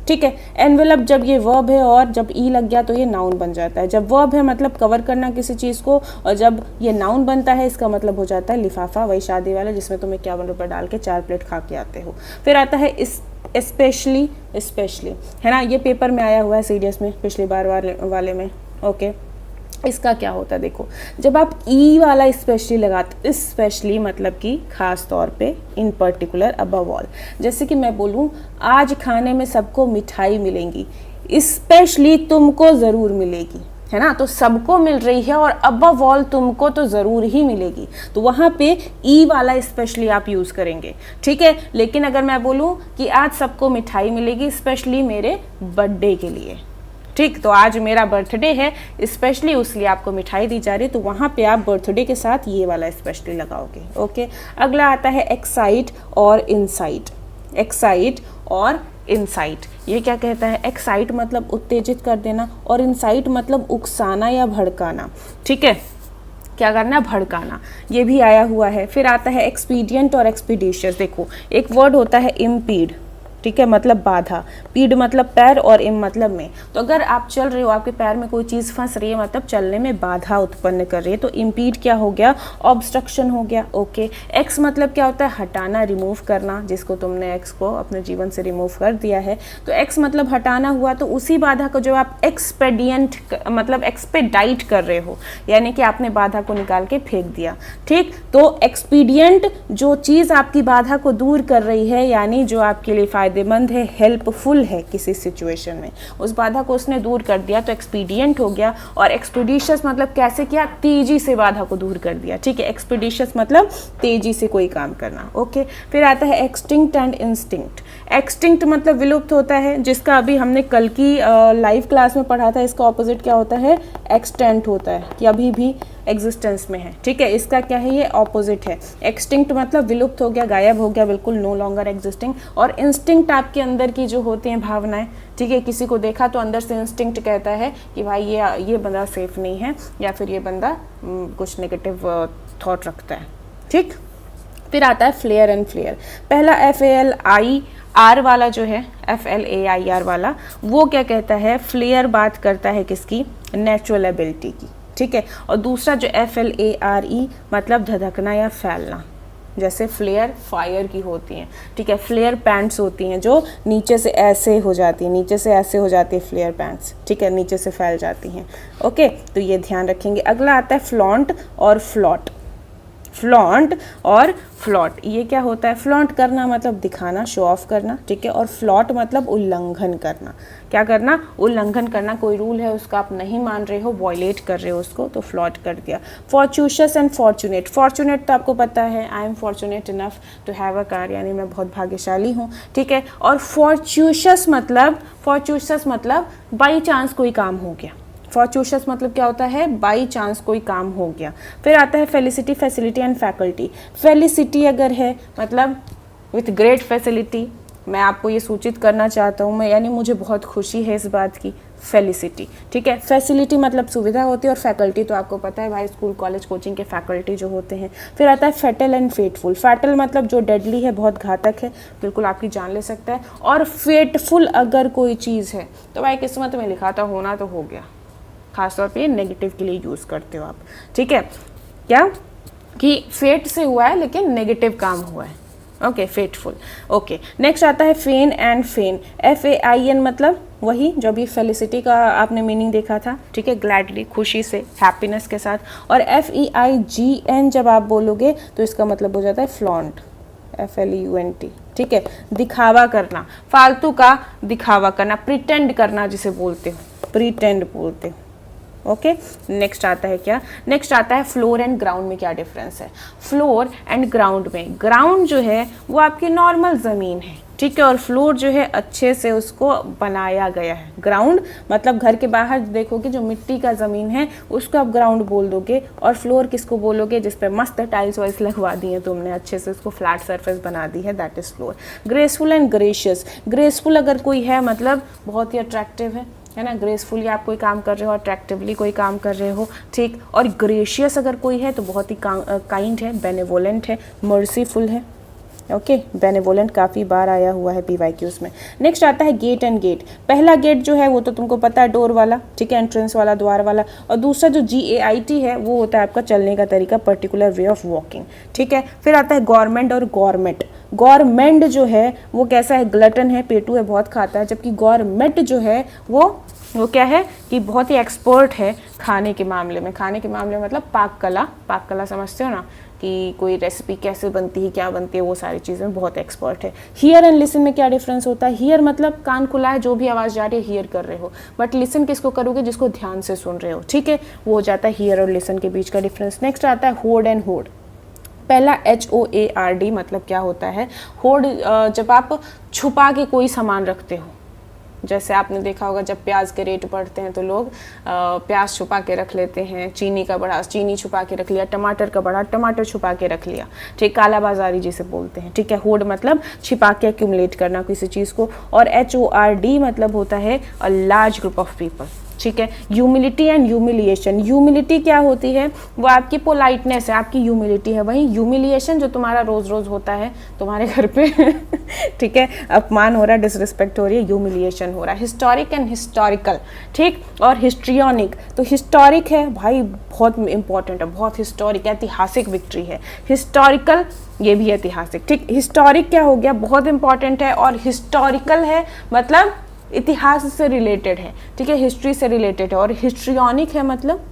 Speaker 1: ठीक है। एनवेलप जब ये वर्ब है और जब ई लग गया तो ये नाउन बन जाता है। जब वर्ब है मतलब कवर करना किसी चीज़ को, और जब ये नाउन बनता है इसका मतलब हो जाता है लिफाफा, वही शादी वाला जिसमें तुम्हें 51 रुपये डाल के 4 प्लेट खा के आते हो। फिर आता है स्पेशली, स्पेशली है ना, ये पेपर में आया हुआ है सीडीएस में पिछली बार वाले में, ओके। इसका क्या होता है, देखो, जब आप ई वाला स्पेशली लगाते, स्पेशली मतलब कि खास तौर पे, इन पर्टिकुलर, अबव ऑल। जैसे कि मैं बोलूँ आज खाने में सबको मिठाई मिलेंगी, स्पेशली तुमको ज़रूर मिलेगी, है ना, तो सबको मिल रही है और अबव ऑल तुमको तो ज़रूर ही मिलेगी, तो वहाँ पे ई वाला स्पेशली आप यूज़ करेंगे, ठीक है। लेकिन अगर मैं बोलूँ कि आज सबको मिठाई मिलेगी स्पेशली मेरे बर्थडे के लिए, ठीक, तो आज मेरा बर्थडे है, स्पेशली उसलिए आपको मिठाई दी जा रही है, तो वहाँ पे आप बर्थडे के साथ ये वाला स्पेशली लगाओगे, ओके। अगला आता है एक्साइट और इनसाइट। एक्साइट और इनसाइट, ये क्या कहता है, एक्साइट मतलब उत्तेजित कर देना, और इनसाइट मतलब उकसाना या भड़काना, ठीक है, क्या करना, भड़काना, ये भी आया हुआ है। फिर आता है एक्सपीडियंट और एक्सपीडिशियस। देखो, एक वर्ड होता है इम्पीड, ठीक है, मतलब बाधा, पीड मतलब पैर और इम मतलब में, तो अगर आप चल रहे हो, आपके पैर में कोई चीज़ फंस रही है मतलब चलने में बाधा उत्पन्न कर रही है, तो इम्पीड क्या हो गया, ऑब्स्ट्रक्शन हो गया, ओके। एक्स मतलब क्या होता है, हटाना, रिमूव करना, जिसको तुमने एक्स को अपने जीवन से रिमूव कर दिया है, तो एक्स मतलब हटाना हुआ, तो उसी बाधा को जो आप एक्सपेडियंट मतलब एक्सपेडाइट कर रहे हो, यानी कि आपने बाधा को निकाल के फेंक दिया, ठीक। तो एक्सपीडियंट जो चीज़ आपकी बाधा को दूर कर रही है, यानी जो आपके लिए फायदा फ़ायदेमंद है, हेल्पफुल है किसी सिचुएशन में, उस बाधा को उसने दूर कर दिया तो एक्सपीडियंट हो गया। और एक्सपीडिशियस मतलब कैसे किया, तेजी से बाधा को दूर कर दिया, ठीक है। एक्सपीडिशियस मतलब तेजी से कोई काम करना, ओके। फिर आता है एक्सटिंक्ट एंड इंस्टिंक्ट। एक्सटिंक्ट मतलब विलुप्त होता है, जिसका अभी हमने कल की लाइव क्लास में पढ़ा था। इसका ऑपोजिट क्या होता है, एक्सटेंट होता है, कि अभी भी एग्जिस्टेंस में है, ठीक है। इसका क्या है, ये ऑपोजिट है। एक्सटिंक्ट मतलब विलुप्त हो गया, गायब हो गया, बिल्कुल नो लॉन्गर एग्जिस्टिंग। और इंस्टिंक्ट आपके अंदर की जो होती हैं भावनाएं, ठीक है, किसी को देखा तो अंदर से इंस्टिंक्ट कहता है कि भाई ये बंदा सेफ नहीं है, या फिर ये बंदा कुछ नेगेटिव थॉट रखता है, ठीक। फिर आता है फ्लेयर एंड फ्लेयर। पहला FALIR वाला जो है, FLAIR वाला, वो क्या कहता है, फ्लेयर बात करता है किसकी, नेचुरल एबिलिटी की, ठीक है। और दूसरा जो FLARE मतलब धधकना या फैलना, जैसे फ्लेयर फायर की होती हैं, ठीक है। फ्लेयर पैंट्स होती हैं जो नीचे से ऐसे हो जाती हैं, नीचे से ऐसे हो जाती है फ्लेयर पैंट्स, ठीक है, नीचे से फैल जाती हैं, ओके। तो ये ध्यान रखेंगे। अगला आता है फ्लॉन्ट और फ्लॉट। फ्लॉन्ट और फ्लॉट, ये क्या होता है, फ्लॉन्ट करना मतलब दिखाना, शो ऑफ करना, ठीक है। और फ्लॉट मतलब उल्लंघन करना। क्या करना, उल्लंघन करना, कोई रूल है उसका आप नहीं मान रहे हो, वॉयलेट कर रहे हो उसको, तो फ्लॉट कर दिया। फॉर्च्यूशियस एंड फॉर्चुनेट। फॉर्चुनेट तो आपको पता है, I am fortunate enough to have a car, यानी मैं बहुत भाग्यशाली हूँ, ठीक है। और फॉर्च्यूशियस मतलब बाई चांस कोई काम हो गया। फॉर्च्यूशियस मतलब क्या होता है, बाई चांस कोई काम हो गया। फिर आता है felicity, facility and faculty. Felicity अगर है मतलब विथ ग्रेट फैसिलिटी, मैं आपको ये सूचित करना चाहता हूँ, मैं यानी मुझे बहुत खुशी है इस बात की, फेलिसिटी, ठीक है। फैसिलिटी मतलब सुविधा होती है, और फैकल्टी तो आपको पता है भाई, स्कूल कॉलेज कोचिंग के फैकल्टी जो होते हैं। फिर आता है फैटल एंड फेटफुल। फैटल मतलब जो डेडली है, बहुत घातक है, बिल्कुल आपकी जान ले सकता है। और फेटफुल अगर कोई चीज़ है तो भाई किस्मत में लिखा था, होना तो हो गया। खासतौर पे नेगेटिव के लिए यूज़ करते हो आप, ठीक है। क्या कि फेट से हुआ है लेकिन नेगेटिव काम हुआ है, ओके, फेटफुल, ओके। नेक्स्ट आता है फेन एंड फेन। FAIN मतलब वही जो अभी फेलिसिटी का आपने मीनिंग देखा था, ठीक है, ग्लैडली, खुशी से, हैप्पीनेस के साथ। और FEIGN जब आप बोलोगे तो इसका मतलब हो जाता है फ्लॉन्ट, FLUNT, ठीक है। दिखावा करना, फालतू का दिखावा करना, प्रिटेंड करना जिसे बोलते हो, प्रिटेंड बोलते हो, ओके। नेक्स्ट आता है क्या, नेक्स्ट आता है फ्लोर एंड ग्राउंड में क्या डिफरेंस है। फ्लोर एंड ग्राउंड में, ग्राउंड जो है वो आपकी नॉर्मल ज़मीन है, ठीक है, और फ्लोर जो है अच्छे से उसको बनाया गया है। ग्राउंड मतलब घर के बाहर देखोगे जो मिट्टी का ज़मीन है उसको आप ग्राउंड बोल दोगे, और फ्लोर किसको बोलोगे, जिस पे मस्त टाइल्स वाइल्स लगवा दी हैं तुमने, अच्छे से उसको फ्लैट सरफेस बना दी है, that is floor. Graceful and gracious. Graceful अगर कोई है मतलब बहुत ही अट्रैक्टिव है ना, ग्रेसफुली आप कोई काम कर रहे हो, अट्रैक्टिवली कोई काम कर रहे हो, ठीक। और ग्रेशियस अगर कोई है तो बहुत ही काइंड है, बेनेवोलेंट है, मर्सीफुल है, ओके। बेनेवोलेंट काफ़ी बार आया हुआ है PYQs में। नेक्स्ट आता है गेट एंड गेट। पहला गेट जो है वो तो तुमको पता है, डोर वाला, ठीक है, एंट्रेंस वाला, द्वार वाला। और दूसरा जो GAIT है वो होता है आपका चलने का तरीका, पर्टिकुलर वे ऑफ वॉकिंग, ठीक है। फिर आता है गवर्नमेंट और गवर्नमेंट। गवर्नमेंट जो है वो कैसा है, ग्लटन है, पेटू है, बहुत खाता है, जबकि गवर्नमेंट जो है वो क्या है कि बहुत ही एक्सपर्ट है खाने के मामले में। खाने के मामले में मतलब पाक कला समझते हो ना, कि कोई रेसिपी कैसे बनती है, क्या बनती है, वो सारी चीज़ें बहुत एक्सपर्ट है। हियर एंड लिसन में क्या डिफरेंस होता है। हियर मतलब कान खुला है, जो भी आवाज़ जा रही है हियर कर रहे हो, बट लिसन किसको करोगे, जिसको ध्यान से सुन रहे हो, ठीक है, वो हो जाता है हियर और लिसन के बीच का डिफरेंस। नेक्स्ट आता है होर्ड एंड होर्ड। पहला HOARD मतलब क्या होता है, होर्ड जब आप छुपा के कोई सामान रखते हो, जैसे आपने देखा होगा जब प्याज के रेट बढ़ते हैं तो लोग प्याज छुपा के रख लेते हैं, चीनी का बढ़ा चीनी छुपा के रख लिया, टमाटर का बढ़ा टमाटर छुपा के रख लिया, ठीक, काला बाजारी जिसे बोलते हैं, ठीक है। होर्ड मतलब छिपा के एक्यूमुलेट करना किसी चीज़ को। और HORD मतलब होता है a large group of people, ठीक है। Humility and humiliation. ह्यूमिलिटी क्या होती है, वो आपकी पोलाइटनेस है, आपकी ह्यूमिलिटी है। वहीं ह्यूमिलिएशन जो तुम्हारा रोज रोज होता है तुम्हारे घर पे ठीक है, अपमान हो रहा है, डिसरिस्पेक्ट हो रही है, ह्यूमिलिएशन हो रहा है। हिस्टोरिक एंड हिस्टोरिकल, ठीक। और हिस्ट्रियोनिक, तो हिस्टोरिक है भाई बहुत इंपॉर्टेंट है, बहुत हिस्टोरिक, ऐतिहासिक विक्ट्री है। हिस्टोरिकल ये भी ऐतिहासिक, ठीक। हिस्टोरिक क्या हो गया, बहुत इंपॉर्टेंट है, और हिस्टोरिकल है मतलब इतिहास से रिलेटेड है, ठीक है, हिस्ट्री से रिलेटेड है। और हिस्ट्रियोनिक है मतलब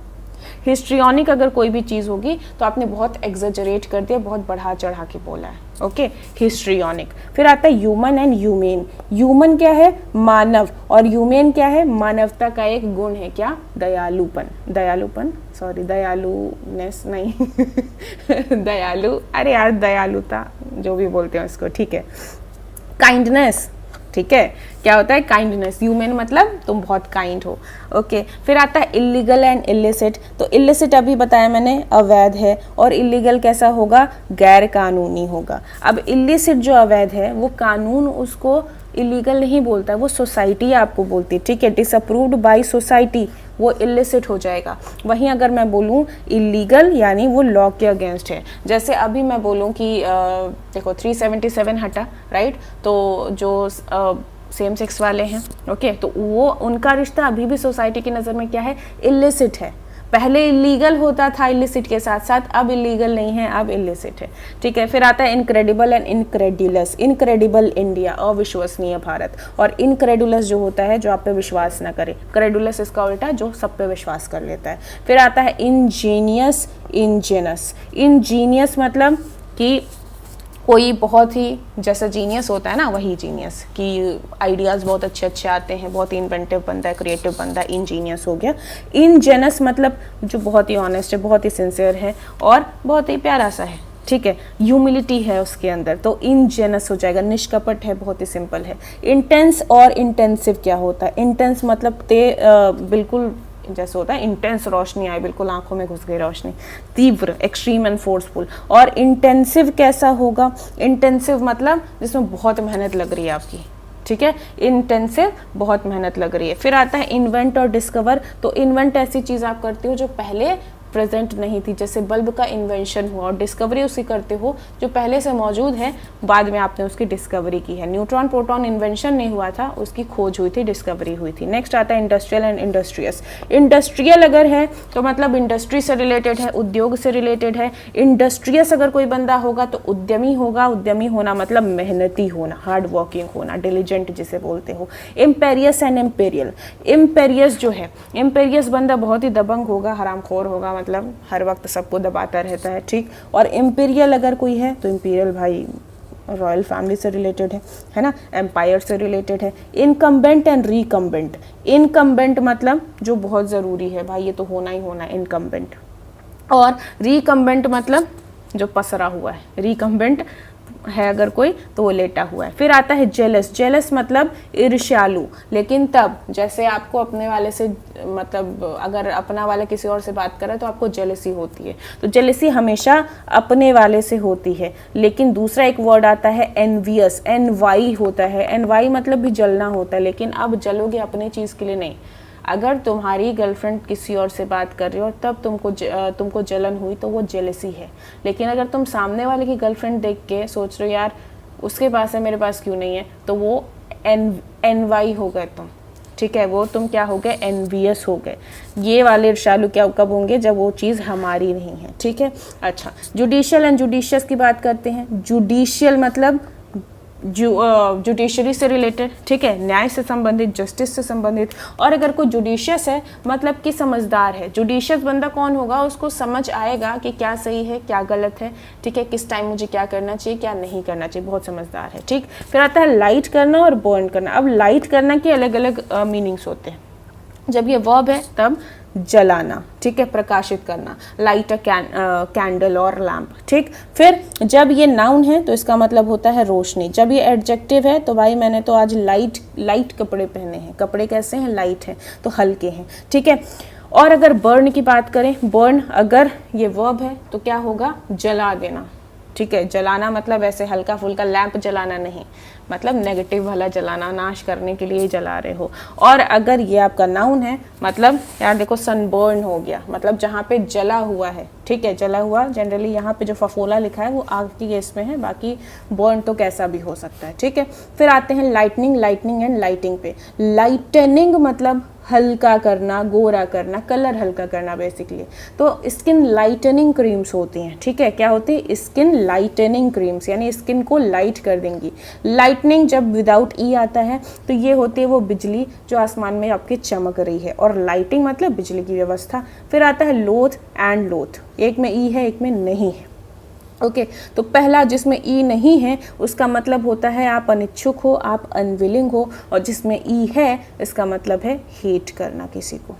Speaker 1: हिस्ट्रियोनिक अगर कोई भी चीज़ होगी तो आपने बहुत एग्जेजरेट कर दिया, बहुत बढ़ा चढ़ा के बोला है, ओके, हिस्ट्रियोनिक। फिर आता है ह्यूमन एंड ह्यूमेन। ह्यूमन क्या है? मानव, और ह्यूमेन क्या है? मानवता का एक गुण है, क्या? दयालुपन, दयालुपन, सॉरी दयालुनेस नहीं दयालु, अरे यार दयालुता जो भी बोलते हैं उसको, ठीक है। काइंडनेस, ठीक है, क्या होता है? काइंडनेस। ह्यूमन मतलब तुम बहुत काइंड हो, ओके। फिर आता है इलीगल एंड इलिसिट। तो इलिसिट अभी बताया मैंने, अवैध है, और इलीगल कैसा होगा? गैर कानूनी होगा। अब इलिसिट जो अवैध है वो कानून उसको इलीगल नहीं बोलता, वो सोसाइटी आपको बोलती है, ठीक है। डिसअप्रूव्ड बाय सोसाइटी, वो इलिसिट हो जाएगा। वहीं अगर मैं बोलूँ इलीगल यानी वो लॉ के अगेंस्ट है। जैसे अभी मैं बोलूँ कि देखो 377 हटा, राइट, तो जो सेम सेक्स वाले हैं, ओके, तो वो उनका रिश्ता अभी भी सोसाइटी की नज़र में क्या है? इलिसिट है। पहले इलीगल होता था इलिसिट के साथ साथ, अब इलीगल नहीं है, अब इलिसिट है, ठीक है। फिर आता है incredible and incredulous. Incredible India, अविश्वसनीय भारत, और इनक्रेडुलस जो होता है जो आप पे विश्वास ना करे। क्रेडुलस इसका उल्टा, जो सब पे विश्वास कर लेता है। फिर आता है इंजीनियस, इंजेनस। इंजीनियस मतलब कि कोई बहुत ही, जैसा जीनियस होता है ना, वही जीनियस, कि आइडियाज़ बहुत अच्छे अच्छे आते हैं, बहुत ही इन्वेंटिव बनता है, क्रिएटिव बनता है, इंजीनियस हो गया। इनजेनस मतलब जो बहुत ही ऑनेस्ट है, बहुत ही सिंसियर है और बहुत ही प्यारा सा है, ठीक है। ह्यूमिलिटी है उसके अंदर, तो इनजेनस हो जाएगा। निष्कपट है, बहुत ही सिंपल है। इंटेंस और इंटेंसिव क्या होता है? इंटेंस मतलब बिल्कुल जैसे होता है इंटेंस रोशनी आई, बिल्कुल आंखों में घुस गई रोशनी, तीव्र, एक्सट्रीम एंड फोर्सफुल। और इंटेंसिव कैसा होगा? इंटेंसिव मतलब जिसमें बहुत मेहनत लग रही है आपकी, ठीक है, इंटेंसिव, बहुत मेहनत लग रही है। फिर आता है इन्वेंट और डिस्कवर। तो इन्वेंट ऐसी चीज़ आप करते हो जो पहले प्रेजेंट नहीं थी, जैसे बल्ब का इन्वेंशन हुआ, और डिस्कवरी उसकी करते हो जो पहले से मौजूद है, बाद में आपने उसकी डिस्कवरी की है। न्यूट्रॉन प्रोटॉन इन्वेंशन नहीं हुआ था, उसकी खोज हुई थी, डिस्कवरी हुई थी। नेक्स्ट आता है इंडस्ट्रियल एंड इंडस्ट्रियस। इंडस्ट्रियल अगर है तो मतलब इंडस्ट्री से रिलेटेड है, उद्योग से रिलेटेड है। इंडस्ट्रियस अगर कोई बंदा होगा तो उद्यमी होगा। उद्यमी होना मतलब मेहनती होना, हार्ड वर्किंग होना, डिलीजेंट जिसे बोलते हो। इम्पेरियस एंड इम्पेरियल। इम्पेरियस जो है, इम्पेरियस बंदा बहुत ही दबंग होगा, हरामखोर होगा, मतलब हर वक्त सबको दबाता रहता है, ठीक। और इम्पीरियल अगर कोई है तो इम्पीरियल भाई रॉयल फैमिली से रिलेटेड है ना, एम्पायर से रिलेटेड है। Incumbent and recumbent. इनकम्बेंट मतलब जो बहुत ज़रूरी है, भाई ये तो होना ही होना है, इनकम्बेंट। और रिकम्बेंट मतलब जो पसरा हुआ है, रिकम्बेंट है अगर कोई तो वो लेटा हुआ है। फिर आता है जेलस। जेलस मतलब ईर्ष्यालु, लेकिन तब जैसे आपको अपने वाले से, मतलब अगर अपना वाला किसी और से बात करे तो आपको जेलसी होती है, तो जेलसी हमेशा अपने वाले से होती है। लेकिन दूसरा एक वर्ड आता है एनवियस। एनवाई होता है, एनवाई मतलब भी जलना होता है, लेकिन अब जलोगे अपनी चीज़ के लिए नहीं। अगर तुम्हारी गर्लफ्रेंड किसी और से बात कर रही हो तब तुमको जलन हुई तो वो जेलसी है। लेकिन अगर तुम सामने वाले की गर्लफ्रेंड देख के सोच रहे हो यार उसके पास है मेरे पास क्यों नहीं है, तो वो एनवाई हो गए तुम, ठीक है, वो तुम क्या हो गए? एनवियस हो गए। ये वाले ईर्ष्यालु क्या कब होंगे? जब वो चीज़ हमारी नहीं है, ठीक है। अच्छा, जुडिशियल एंड जुडिशियस की बात करते हैं। जुडिशियल मतलब जुडिशरी से रिलेटेड, ठीक है, न्याय से संबंधित, जस्टिस से संबंधित। और अगर कोई जुडिशियस है मतलब कि समझदार है। जुडिशियस बंदा कौन होगा? उसको समझ आएगा कि क्या सही है क्या गलत है, ठीक है, किस टाइम मुझे क्या करना चाहिए क्या नहीं करना चाहिए, बहुत समझदार है, ठीक। फिर आता है लाइट करना और बर्न करना। अब लाइट करना के अलग अलग मीनिंग्स होते हैं। जब ये वर्ब है तब जलाना, ठीक है, प्रकाशित करना, लाइट अ कैंडल और लैम्प, ठीक। फिर जब ये नाउन है तो इसका मतलब होता है रोशनी। जब ये एडजेक्टिव है तो भाई मैंने तो आज लाइट कपड़े पहने हैं। कपड़े कैसे हैं? लाइट हैं, तो हल्के हैं, ठीक है। और अगर बर्न की बात करें, बर्न अगर ये वर्ब है तो क्या होगा? जला देना, ठीक है। जलाना मतलब ऐसे हल्का फुल्का लैंप जलाना नहीं, मतलब नेगेटिव वाला जलाना, नाश करने के लिए जला रहे हो। और अगर ये आपका नाउन है मतलब यार देखो सनबर्न हो गया, मतलब जहाँ पे जला हुआ है, ठीक है, जला हुआ। जनरली यहाँ पे जो फफोला लिखा है वो आग की गैस में है, बाकी बर्न तो कैसा भी हो सकता है, ठीक है। फिर आते हैं लाइटनिंग, लाइटनिंग एंड लाइटिंग पे। लाइटनिंग मतलब हल्का करना, गोरा करना, कलर हल्का करना बेसिकली। तो स्किन लाइटनिंग क्रीम्स होती हैं, ठीक है। क्या होती है? स्किन लाइटनिंग क्रीम्स, यानी स्किन को लाइट कर देंगी। लाइटनिंग जब विदाउट ई आता है तो ये होती है वो बिजली जो आसमान में आपकी चमक रही है, और लाइटिंग मतलब बिजली की व्यवस्था। फिर आता है लोथ एंड लोथ, एक में ई है एक में नहीं है। ओके तो पहला जिसमें ई नहीं है उसका मतलब होता है आप अनिच्छुक हो, आप अनविलिंग हो, और जिसमें ई है इसका मतलब है हेट करना किसी को,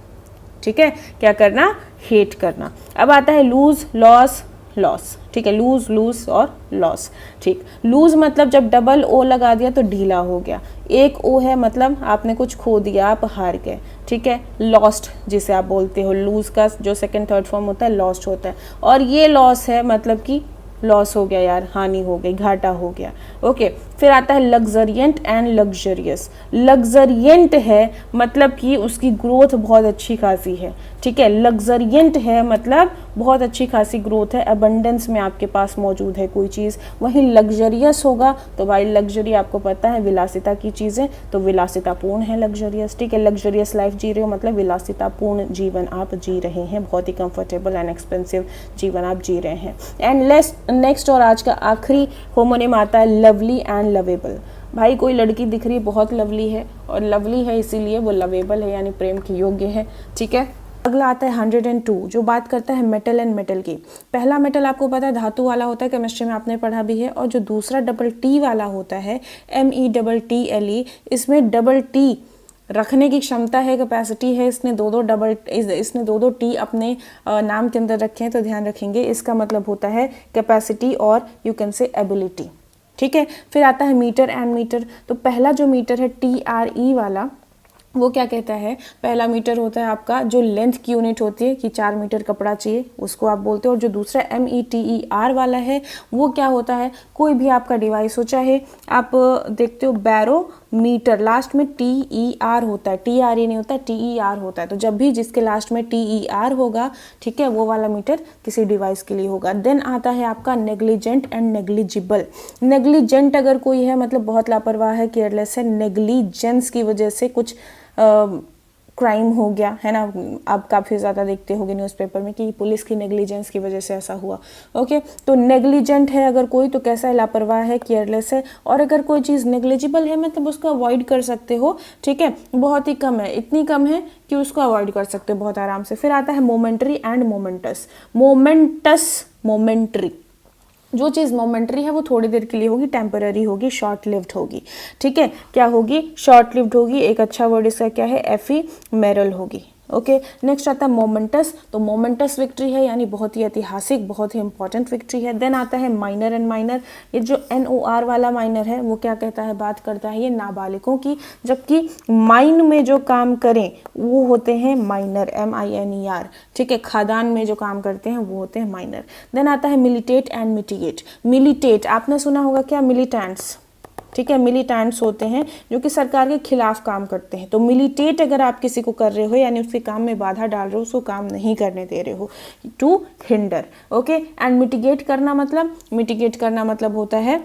Speaker 1: ठीक है। क्या करना? हेट करना। अब आता है लूज, लॉस, लॉस, ठीक है। लूज, लूज और लॉस, ठीक। लूज मतलब जब डबल ओ लगा दिया तो ढीला हो गया, एक ओ है मतलब आपने कुछ खो दिया, आप हार गए, ठीक है। लॉस्ट जिसे आप बोलते हो, लूज का जो सेकंड थर्ड फॉर्म होता है लॉस्ट होता है, और ये लॉस है मतलब कि लॉस हो गया यार, हानि हो गई, घाटा हो गया। ओके फिर आता है लग्जरियंट एंड लग्जरियस। लग्जरियंट है मतलब कि उसकी ग्रोथ बहुत अच्छी खासी है, ठीक है। लग्जरियंट है मतलब बहुत अच्छी खासी ग्रोथ है, अबंडेंस में आपके पास मौजूद है कोई चीज़। वहीं लग्जरियस होगा तो भाई लग्जरी आपको पता है विलासिता की चीज़ें, तो विलासितापूर्ण है लग्जरियस, ठीक है। लग्जरियस लाइफ जी रहे हो मतलब विलासितापूर्ण जीवन आप जी रहे हैं, बहुत ही कंफर्टेबल एंड एक्सपेंसिव जीवन आप जी रहे हैं। एंड नेक्स्ट और आज का आखिरी होमोनिम आता है लवली एंड लवेबल। भाई कोई लड़की दिख रही है बहुत लवली है, और लवली है इसीलिए वो लवेबल है यानी प्रेम के योग्य है, ठीक है। अगला आता है 102 जो बात करता है मेटल एंड मेटल की। पहला मेटल आपको पता है धातु वाला होता है, केमिस्ट्री में आपने पढ़ा भी है, और जो दूसरा डबल टी वाला होता है METTLE, इसमें डबल टी रखने की क्षमता है, कैपेसिटी है। इसने दो दो टी अपने नाम के अंदर रखे हैं, तो ध्यान रखेंगे इसका मतलब होता है कैपेसिटी और यू कैन से एबिलिटी, ठीक है। फिर आता है मीटर एंड मीटर। तो पहला जो मीटर है TRE वाला, वो क्या कहता है? पहला मीटर होता है आपका जो लेंथ की यूनिट होती है कि 4 मीटर कपड़ा चाहिए, उसको आप बोलते हो। और जो दूसरा METER वाला है वो क्या होता है? कोई भी आपका डिवाइस हो, चाहे आप देखते हो बैरोमीटर, लास्ट में TER होता है, TRE नहीं होता, TER होता है। तो जब भी जिसके लास्ट में TER होगा, ठीक है, वो वाला मीटर किसी डिवाइस के लिए होगा। देन आता है आपका नेग्लिजेंट एंड नेग्लिजिबल। नेग्लिजेंट अगर कोई है मतलब बहुत लापरवाह है, केयरलेस है। नेग्लिजेंस की वजह से कुछ क्राइम हो गया है ना, आप काफ़ी ज़्यादा देखते होंगे न्यूज़पेपर में कि पुलिस की नेग्लिजेंस की वजह से ऐसा हुआ। ओके तो नेग्लिजेंट है अगर कोई तो कैसा है? लापरवाह है, केयरलेस है। और अगर कोई चीज़ नेग्लिजिबल है मतलब उसको अवॉइड कर सकते हो, ठीक है, बहुत ही कम है, इतनी कम है कि उसको अवॉइड कर सकते हो बहुत आराम से। फिर आता है मोमेंटरी एंड मोमेंटस। मोमेंटरी, जो चीज़ मोमेंटरी है वो थोड़ी देर के लिए होगी, टेम्पररी होगी, शॉर्ट लिव्ड होगी, ठीक है। क्या होगी? शॉर्ट लिव्ड होगी। एक अच्छा वर्ड इसका क्या है? एफीमेरल होगी। ओके नेक्स्ट आता है मोमेंटस। तो मोमेंटस विक्ट्री है यानी बहुत ही ऐतिहासिक, बहुत ही इंपॉर्टेंट विक्ट्री है। देन आता है माइनर एंड माइनर। ये जो NOR वाला माइनर है वो क्या कहता है? बात करता है ये नाबालिगों की, जबकि माइन में जो काम करें वो होते हैं माइनर, MINER, ठीक है। खादान में जो काम करते हैं वो होते हैं माइनर। देन आता है मिलिटेट एंड मिटिगेट। मिलिटेट आपने सुना होगा क्या? मिलिटेंट्स, ठीक है, मिलिटेंट्स होते हैं जो कि सरकार के खिलाफ काम करते हैं। तो मिलिटेट अगर आप किसी को कर रहे हो यानी उसके काम में बाधा डाल रहे हो, उसको काम नहीं करने दे रहे हो, to hinder. Okay and mitigate करना मतलब होता है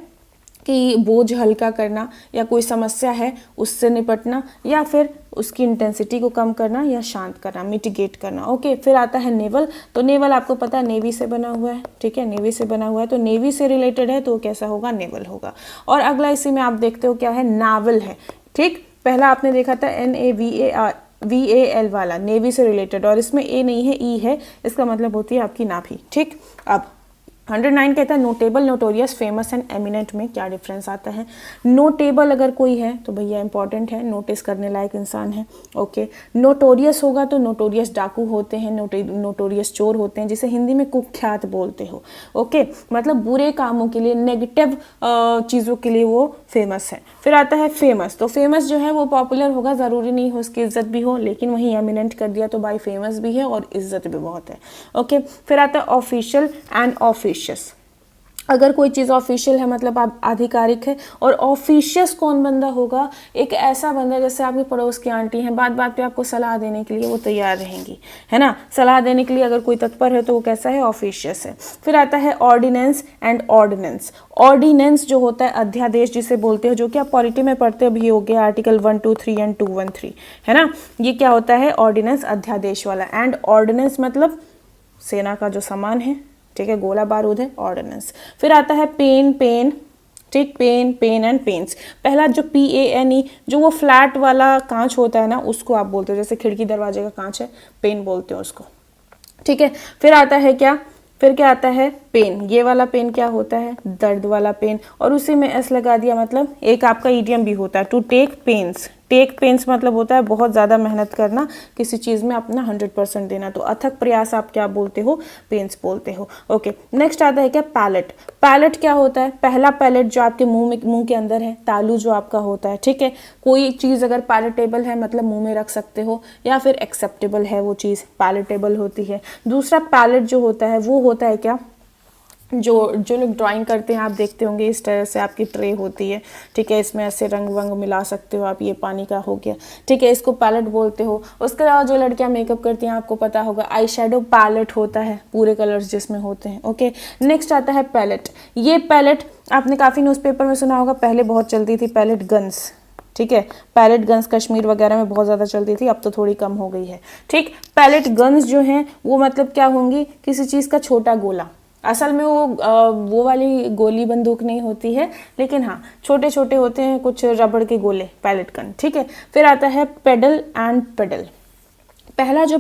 Speaker 1: कि बोझ हल्का करना, या कोई समस्या है उससे निपटना, या फिर उसकी इंटेंसिटी को कम करना या शांत करना, मिटिगेट करना। ओके फिर आता है नेवल। तो नेवल आपको पता है नेवी से बना हुआ है, ठीक है, नेवी से बना हुआ है, तो नेवी से रिलेटेड है तो कैसा होगा? नेवल होगा। और अगला इसी में आप देखते हो क्या है? नावल है, ठीक। पहला आपने देखा था NAVAL वाला, नेवी से रिलेटेड, और इसमें ए नहीं है, ई है, इसका मतलब होती है आपकी नाभि, ठीक। अब 109 कहता है notable, notorious, famous and eminent में क्या डिफरेंस आता है? नोटेबल अगर कोई है तो भैया इंपॉर्टेंट है, नोटिस करने लायक इंसान है। ओके नोटोरियस होगा तो नोटोरियस डाकू होते हैं, नोटोरियस चोर होते हैं, जिसे हिंदी में कुख्यात बोलते हो। ओके मतलब बुरे कामों के लिए, नेगेटिव चीज़ों के लिए वो फेमस है। फिर आता है फेमस। तो फेमस जो है वो पॉपुलर होगा, ज़रूरी नहीं हो उसकी इज्जत भी हो, लेकिन वहीं एमिनेंट कर दिया तो भाई फेमस भी है और इज्जत भी बहुत है। ओके फिर आता है ऑफिशियल एंड ऑफिशियस। अगर कोई चीज़ ऑफिशियल है मतलब आप आधिकारिक है। और ऑफिशियस कौन बंदा होगा, एक ऐसा बंदा जैसे आपके पड़ोस की आंटी हैं, बात बात पे आपको सलाह देने के लिए वो तैयार रहेंगी, है ना, सलाह देने के लिए अगर कोई तत्पर है तो वो कैसा है, ऑफिशियस है। फिर आता है ऑर्डिनेंस एंड ऑर्डिनेंस। ऑर्डिनेंस जो होता है अध्यादेश जिसे बोलते हैं, जो कि आप पॉलिटी में पढ़ते हो, भी हो गया आर्टिकल 123 एंड 213, है ना, ये क्या होता है, ऑर्डिनेंस अध्यादेश वाला। एंड ऑर्डिनेंस मतलब सेना का जो सामान है, ठीक है, गोला बारूद है, ऑर्डिनेंस। फिर आता है पेन, ठीक, पेन एंड पेन्स। पहला जो PANE, जो वो फ्लैट वाला कांच होता है ना, उसको आप बोलते हो, जैसे खिड़की दरवाजे का कांच है, पेन बोलते हो उसको, ठीक है। फिर आता है क्या, फिर क्या आता है, पेन। ये वाला पेन क्या होता है, दर्द वाला पेन, और उसी में एस लगा दिया, मतलब एक आपका ईडियम भी होता है, to take pains. Take pains मतलब होता है बहुत ज़्यादा मेहनत करना, किसी चीज़ में अपना 100% देना, तो अथक प्रयास आप क्या बोलते हो, पेन्स बोलते हो। ओके, नेक्स्ट आता है क्या, पैलेट। पैलेट क्या होता है, पहला पैलेट जो आपके मुंह के अंदर है, तालू जो आपका होता है, ठीक है। कोई चीज़ अगर पैलेटेबल है मतलब मुंह में रख सकते हो, या फिर एक्सेप्टेबल है वो चीज़, पैलेटेबल होती है। दूसरा पैलेट जो होता है वो होता है क्या, जो लोग ड्राइंग करते हैं आप देखते होंगे, इस तरह से आपकी ट्रे होती है, ठीक है, इसमें ऐसे रंग वंग मिला सकते हो आप, ये पानी का हो गया, ठीक है, इसको पैलेट बोलते हो। उसके अलावा जो लड़कियां मेकअप करती हैं आपको पता होगा, आई शेडो पैलेट होता है, पूरे कलर्स जिसमें होते हैं। ओके, नेक्स्ट आता है पैलेट। ये पैलेट आपने काफ़ी न्यूज़पेपर में सुना होगा, पहले बहुत चलती थी पैलेट गन्स, ठीक है, पैलेट गन्स कश्मीर वगैरह में बहुत ज़्यादा चलती थी, अब तो थोड़ी कम हो गई है, ठीक। पैलेट गन्स जो हैं वो मतलब क्या होंगी, किसी चीज़ का छोटा गोला, असल में वो वाली गोली बंदूक नहीं होती है, लेकिन हाँ छोटे छोटे होते हैं कुछ रबड़ के गोले, पैलेट गन, ठीक है। फिर आता है पेडल एंड पेडल। पहला जो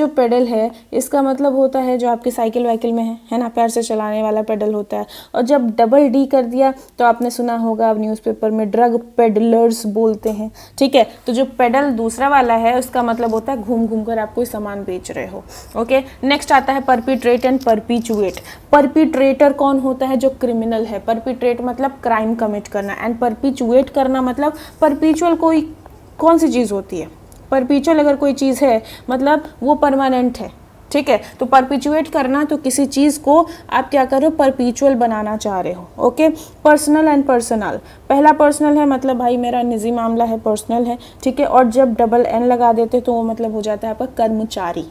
Speaker 1: पेडल है इसका मतलब होता है जो आपकी साइकिल वाइकिल में है ना, पैर से चलाने वाला पेडल होता है। और जब डबल D कर दिया तो आपने सुना होगा न्यूज़पेपर में, ड्रग पेडलर्स बोलते हैं, ठीक है। तो जो पेडल दूसरा वाला है उसका मतलब होता है घूम घूम कर आप कोई सामान बेच रहे हो। ओके, नेक्स्ट आता है परपिट्रेट एंड परपिचुएट। परपिट्रेटर कौन होता है, जो क्रिमिनल है। परपिट्रेट मतलब क्राइम कमिट करना, एंड परपिचुएट करना मतलब परपिचुअल कोई कौन सी चीज़ होती है, परपिचुअल अगर कोई चीज़ है मतलब वो परमानेंट है, ठीक है। तो परपिचुएट करना तो किसी चीज़ को आप क्या कर रहे हो, परपिचुअल बनाना चाह रहे हो। Okay, personal and personal. पहला पर्सनल है मतलब भाई मेरा निजी मामला है, पर्सनल है, ठीक है। और जब डबल N लगा देते तो वो मतलब हो जाता है आपका कर्मचारी।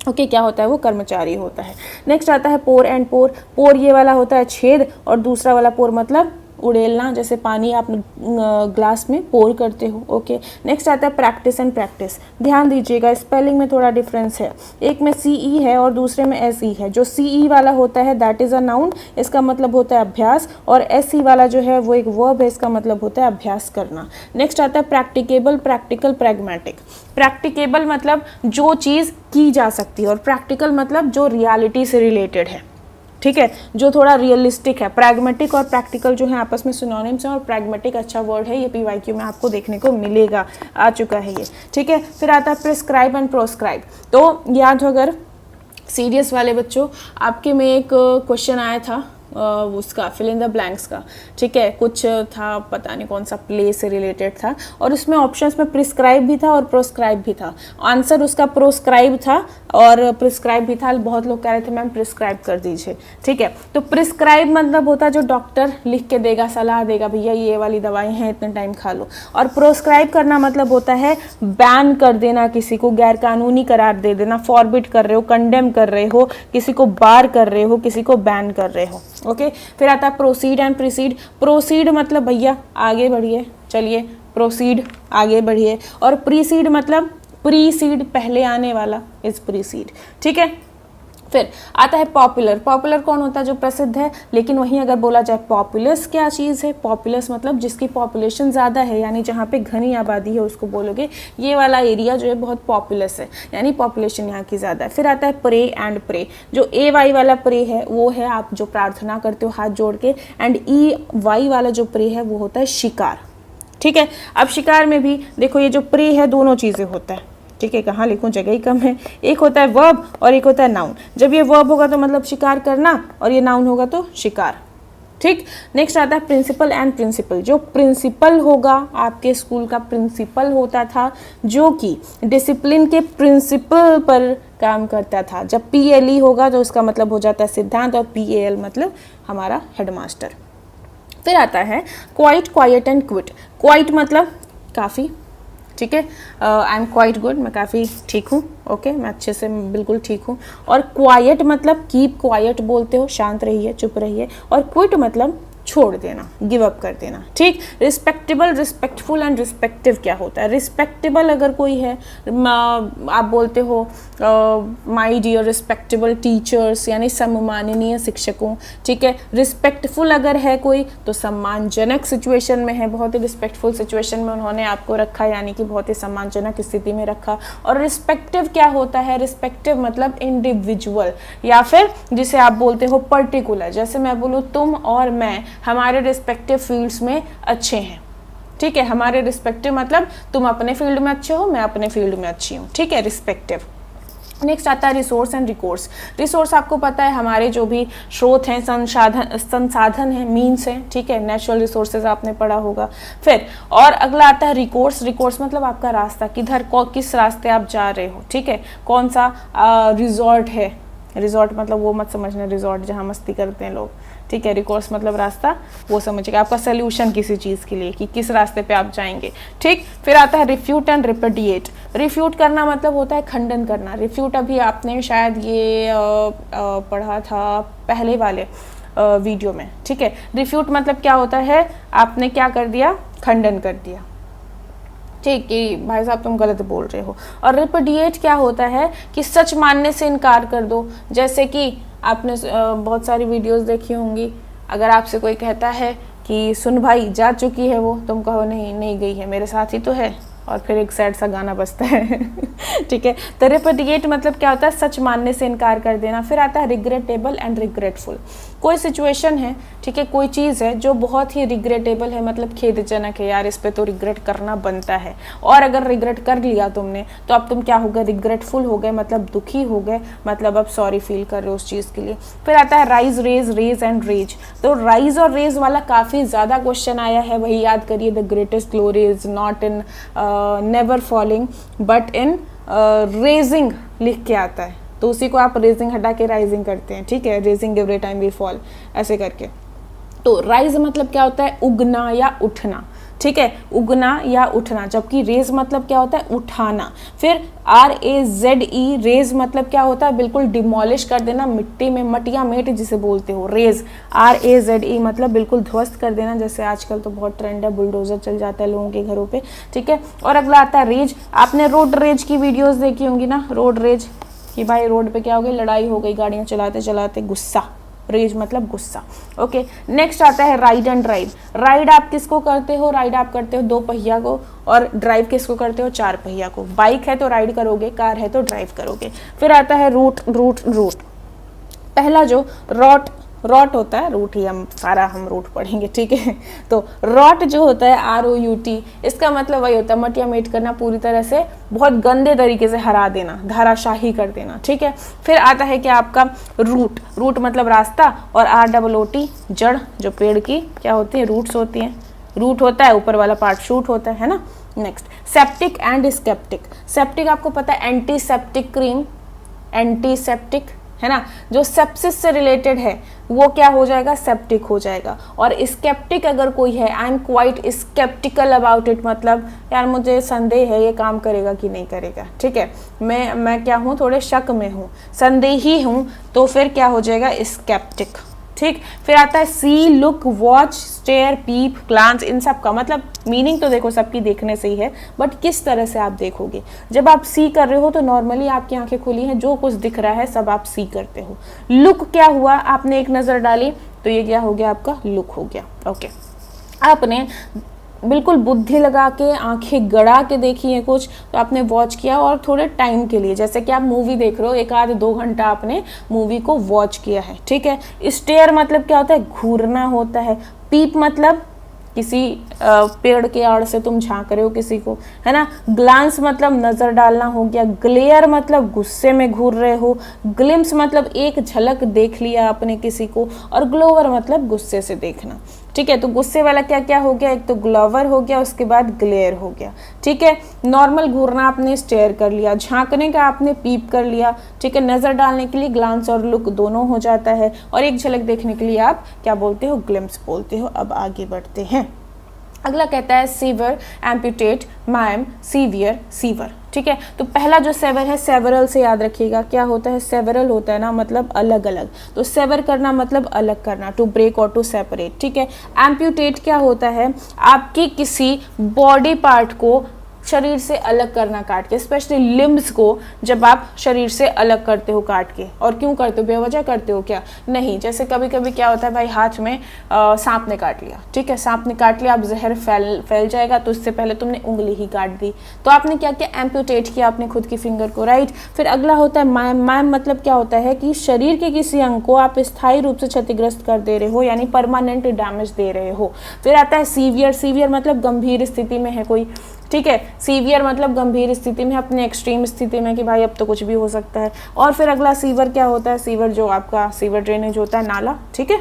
Speaker 1: ओके, क्या होता है वो, कर्मचारी होता है। नेक्स्ट आता है पोर एंड पोर। पोर ये वाला होता है छेद, और दूसरा वाला पोर मतलब उड़ेलना, जैसे पानी आप ग्लास में पोर करते हो। ओके, नेक्स्ट आता है प्रैक्टिस एंड प्रैक्टिस। ध्यान दीजिएगा स्पेलिंग में थोड़ा डिफरेंस है, एक में CE है और दूसरे में SE है। जो CE वाला होता है दैट इज़ अ नाउन, इसका मतलब होता है अभ्यास, और SE वाला जो है वो एक वर्ब है, इसका मतलब होता है अभ्यास करना। नेक्स्ट आता है प्रैक्टिकेबल, प्रैक्टिकल, प्रैग्मेटिक। प्रैक्टिकेबल मतलब जो चीज़ की जा सकती है, और प्रैक्टिकल मतलब जो रियलिटी से रिलेटेड है, ठीक है, जो थोड़ा रियलिस्टिक है। प्रैग्मेटिक और प्रैक्टिकल जो है आपस में सिनोनिम्स हैं, और प्रैग्मेटिक अच्छा वर्ड है, ये PYQ में आपको देखने को मिलेगा, आ चुका है ये, ठीक है। फिर आता है प्रिस्क्राइब एंड प्रोस्क्राइब। तो याद हो अगर सीरियस वाले बच्चों, आपके में एक क्वेश्चन आया था उसका फिल इन द ब्लैंक्स का, ठीक है, कुछ था पता नहीं कौन सा प्ले से रिलेटेड था, और उसमें ऑप्शंस में प्रिस्क्राइब भी था और प्रोस्क्राइब भी था। आंसर उसका प्रोस्क्राइब था और प्रिस्क्राइब भी था। बहुत लोग कह रहे थे मैम प्रिस्क्राइब कर दीजिए, ठीक है। तो प्रिस्क्राइब मतलब होता है जो डॉक्टर लिख के देगा, सलाह देगा, भैया ये वाली दवाई हैं इतने टाइम खा लो। और प्रोस्क्राइब करना मतलब होता है बैन कर देना, किसी को गैर कानूनी करार दे देना, फॉरबिड कर रहे हो, कंडेम कर रहे हो, किसी को बार कर रहे हो, किसी को बैन कर रहे हो। ओके, फिर आता है प्रोसीड एंड प्रीसीड। प्रोसीड मतलब भैया आगे बढ़िए, चलिए प्रोसीड, आगे बढ़िए। और प्रीसीड मतलब प्रीसीड, पहले आने वाला, इज प्रीसीड, ठीक है। फिर आता है पॉपुलर। पॉपुलर कौन होता है, जो प्रसिद्ध है। लेकिन वहीं अगर बोला जाए पॉपुलस क्या चीज़ है, पॉपुलस मतलब जिसकी पॉपुलेशन ज़्यादा है, यानी जहाँ पे घनी आबादी है उसको बोलोगे ये वाला एरिया जो है बहुत पॉपुलस है, यानी पॉपुलेशन यहाँ की ज़्यादा है। फिर आता है प्रे एंड प्रे। जो AY वाला प्रे है वो है आप जो प्रार्थना करते हो हाथ जोड़ के, एंड EY वाला जो प्रे है वो होता है शिकार, ठीक है। अब शिकार में भी देखो ये जो प्रे है दोनों चीज़ें होता है, ठीक है, कहाँ लिखूं जगह ही कम है। एक होता है वर्ब और एक होता है नाउन। जब ये वर्ब होगा तो मतलब शिकार करना, और ये नाउन होगा तो शिकार, ठीक। नेक्स्ट आता है प्रिंसिपल एंड प्रिंसिपल। जो प्रिंसिपल होगा आपके स्कूल का प्रिंसिपल होता था, जो कि डिसिप्लिन के प्रिंसिपल पर काम करता था। जब PLE होगा तो उसका मतलब हो जाता है सिद्धांत, और PAL मतलब हमारा हेडमास्टर। फिर आता है quite, quiet and quit. Quite मतलब काफ़ी, ठीक है, आई एम क्वाइट गुड, मैं काफ़ी ठीक हूँ, ओके, मैं अच्छे से बिल्कुल ठीक हूँ। और क्वाइट मतलब कीप क्वाइट बोलते हो, शांत रहिए, चुप रहिए। और क्विट मतलब छोड़ देना, गिव अप कर देना, ठीक। रिस्पेक्टेबल, रिस्पेक्टफुल एंड रिस्पेक्टिव क्या होता है? रिस्पेक्टेबल अगर कोई है, आप बोलते हो माय डियर रिस्पेक्टेबल टीचर्स, यानी सम्माननीय शिक्षकों, ठीक है। रिस्पेक्टफुल अगर है कोई तो सम्मानजनक सिचुएशन में है, बहुत ही रिस्पेक्टफुल सिचुएशन में उन्होंने आपको रखा, यानी कि बहुत ही सम्मानजनक स्थिति में रखा। और रिस्पेक्टिव क्या होता है? रिस्पेक्टिव मतलब इंडिविजुअल, या फिर जिसे आप बोलते हो पर्टिकुलर। जैसे मैं बोलूँ तुम और मैं हमारे रिस्पेक्टिव फील्ड्स में अच्छे हैं, ठीक है। हमारे रिस्पेक्टिव मतलब तुम अपने फील्ड में अच्छे हो, मैं अपने फील्ड में अच्छी हूँ, ठीक है, रिस्पेक्टिव। नेक्स्ट आता है रिसोर्स एंड रिकोर्स। रिसोर्स आपको पता है हमारे जो भी स्रोत हैं, संसाधन हैं, मीन्स हैं, ठीक है, नेचुरल रिसोर्सेज आपने पढ़ा होगा। फिर और अगला आता है रिकोर्स। रिकोर्स मतलब आपका रास्ता, किधर किस रास्ते आप जा रहे हो, ठीक है, कौन सा रिजॉर्ट है। रिजॉर्ट मतलब वो मत समझना रिजॉर्ट जहाँ मस्ती करते हैं लोग, ठीक है। रिकोर्स मतलब रास्ता, वो समझिएगा, आपका सोल्यूशन किसी चीज़ के लिए कि किस रास्ते पे आप जाएंगे, ठीक। फिर आता है रिफ्यूट एंड रिपेडिएट। रिफ्यूट करना मतलब होता है खंडन करना। रिफ्यूट अभी आपने शायद ये पढ़ा था पहले वाले वीडियो में, ठीक है। रिफ्यूट मतलब क्या होता है? आपने क्या कर दिया? खंडन कर दिया, ठीक, कि भाई साहब तुम गलत बोल रहे हो। और रिपेडिएट क्या होता है? कि सच मानने से इनकार कर दो। जैसे कि आपने बहुत सारी वीडियोस देखी होंगी, अगर आपसे कोई कहता है कि सुन भाई जा चुकी है वो, तुम कहो नहीं नहीं गई है, मेरे साथ ही तो है, और फिर एक सैड सा गाना बजता है ठीक है। तो रिपेडिएट मतलब क्या होता है? सच मानने से इनकार कर देना। फिर आता है रिग्रेटेबल एंड रिग्रेटफुल। कोई सिचुएशन है, ठीक है, कोई चीज़ है जो बहुत ही रिग्रेटेबल है, मतलब खेदजनक है, यार इस पे तो रिग्रेट करना बनता है, और अगर रिग्रेट कर लिया तुमने तो अब तुम क्या हो गए? रिग्रेटफुल हो गए, मतलब दुखी हो गए, मतलब अब सॉरी फील कर रहे हो उस चीज़ के लिए। फिर आता है rise, raise, raze and rays. तो राइज और रेज वाला काफ़ी ज़्यादा क्वेश्चन आया है, वही याद करिए। The greatest glory is not in never falling but in raising लिख के आता है, तो उसी को आप रेजिंग हटा के राइजिंग करते हैं, ठीक है। Raising every time we fall, ऐसे करके। तो राइज मतलब क्या होता है? उगना या उठना, ठीक है, उगना या उठना। जबकि रेज मतलब क्या होता है? उठाना। फिर RAZE, रेज मतलब क्या होता है? बिल्कुल डिमोलिश कर देना, मिट्टी में, मटिया मेट जिसे बोलते हो, रेज। RAZE मतलब बिल्कुल ध्वस्त कर देना, जैसे आजकल तो बहुत ट्रेंड है, बुलडोजर चल जाता है लोगों के घरों पे, ठीक है। और अगला आता है रेज। आपने रोड रेज की वीडियोस देखी होंगी ना, रोड रेज, कि भाई रोड पे क्या हो गई? लड़ाई हो गई, गाड़ियाँ चलाते चलाते, गुस्सा। रेज मतलब गुस्सा, ओके। नेक्स्ट आता है राइड एंड ड्राइव। राइड आप किसको करते हो? राइड आप करते हो 2 पहिया को, और ड्राइव किसको करते हो? 4 पहिया को। बाइक है तो राइड करोगे, कार है तो ड्राइव करोगे। फिर आता है रूट, रूट, रूट। पहला जो रॉट होता है, रूट ही हम रूट पढ़ेंगे, ठीक है। तो रॉट जो होता है ROUT, इसका मतलब वही होता है मटिया मेट करना, पूरी तरह से बहुत गंदे तरीके से हरा देना, धाराशाही कर देना, ठीक है। फिर आता है क्या आपका रूट। रूट मतलब रास्ता, और ROOT जड़, जो पेड़ की क्या होती है? रूट्स होती हैं। रूट होता है, ऊपर वाला पार्ट शूट होता है ना। Next septic and sceptic. Septic आपको पता है एंटीसेप्टिक क्रीम, एंटीसेप्टिक है ना, जो सेप्सिस से रिलेटेड है वो क्या हो जाएगा? सेप्टिक हो जाएगा। और स्केप्टिक अगर कोई है, I am quite sceptical about it, मतलब यार मुझे संदेह है ये काम करेगा कि नहीं करेगा, ठीक है। मैं क्या हूँ? थोड़े शक में हूँ, संदेही हूँ, तो फिर क्या हो जाएगा? स्केप्टिक, ठीक। फिर आता है सी, लुक, वॉच, स्टेयर, पीप, ग्लांस। इन सब का मतलब मीनिंग तो देखो सबकी देखने से ही है, बट किस तरह से आप देखोगे। जब आप सी कर रहे हो तो नॉर्मली आपकी आंखें खुली हैं, जो कुछ दिख रहा है सब आप सी करते हो। लुक क्या हुआ? आपने एक नज़र डाली तो ये क्या हो गया? आपका लुक हो गया, ओके। आपने बिल्कुल बुद्धि लगा के आंखें गड़ा के देखी है कुछ, तो आपने वॉच किया, और थोड़े टाइम के लिए, जैसे कि आप मूवी देख रहे हो, 1-2 घंटा आपने मूवी को वॉच किया है, ठीक है। स्टेयर मतलब क्या होता है? घूरना होता है। पीप मतलब किसी पेड़ के आड़ से तुम झांक रहे हो किसी को, है ना। ग्लांस मतलब नजर डालना हो गया। ग्लेयर मतलब गुस्से में घूर रहे हो। ग्लिम्स मतलब एक झलक देख लिया आपने किसी को, और ग्लोवर मतलब गुस्से से देखना, ठीक है। तो गुस्से वाला क्या क्या हो गया, एक तो ग्लोवर हो गया, उसके बाद ग्लेयर हो गया, ठीक है। नॉर्मल घूरना आपने स्टेयर कर लिया, झांकने का आपने पीप कर लिया, ठीक है। नज़र डालने के लिए ग्लांस और लुक दोनों हो जाता है, और एक झलक देखने के लिए आप क्या बोलते हो, ग्लिम्स बोलते हो। अब आगे बढ़ते हैं। अगला कहता है sewer, amputate, mime, severe, sewer, ठीक है। तो पहला जो सेवर है, सेवरल से याद रखिएगा, क्या होता है, सेवरल होता है ना मतलब अलग अलग, तो सेवर करना मतलब अलग करना, टू ब्रेक और टू सेपरेट, ठीक है। एम्प्यूटेट क्या होता है, आपकी किसी बॉडी पार्ट को शरीर से अलग करना काट के, स्पेशली लिम्स को जब आप शरीर से अलग करते हो काट के। और क्यों करते हो, बेवजह करते हो क्या, नहीं। जैसे कभी कभी क्या होता है भाई, हाथ में सांप ने काट लिया, ठीक है, सांप ने काट लिया, अब जहर फैल जाएगा, तो इससे पहले तुमने उंगली ही काट दी, तो आपने क्या किया, एम्प्यूटेट किया आपने खुद की फिंगर को, राइट। फिर अगला होता है माइम। माइम मतलब क्या होता है कि शरीर के किसी अंग को आप स्थायी रूप से क्षतिग्रस्त कर दे रहे हो, यानी परमानेंट डैमेज दे रहे हो। फिर आता है सीवियर। सीवियर मतलब गंभीर स्थिति में है कोई, ठीक है। सीवियर मतलब गंभीर स्थिति में, अपने एक्सट्रीम स्थिति में कि भाई अब तो कुछ भी हो सकता है। और फिर अगला सीवर क्या होता है, सीवर जो आपका सीवर ड्रेनेज होता है, नाला, ठीक है।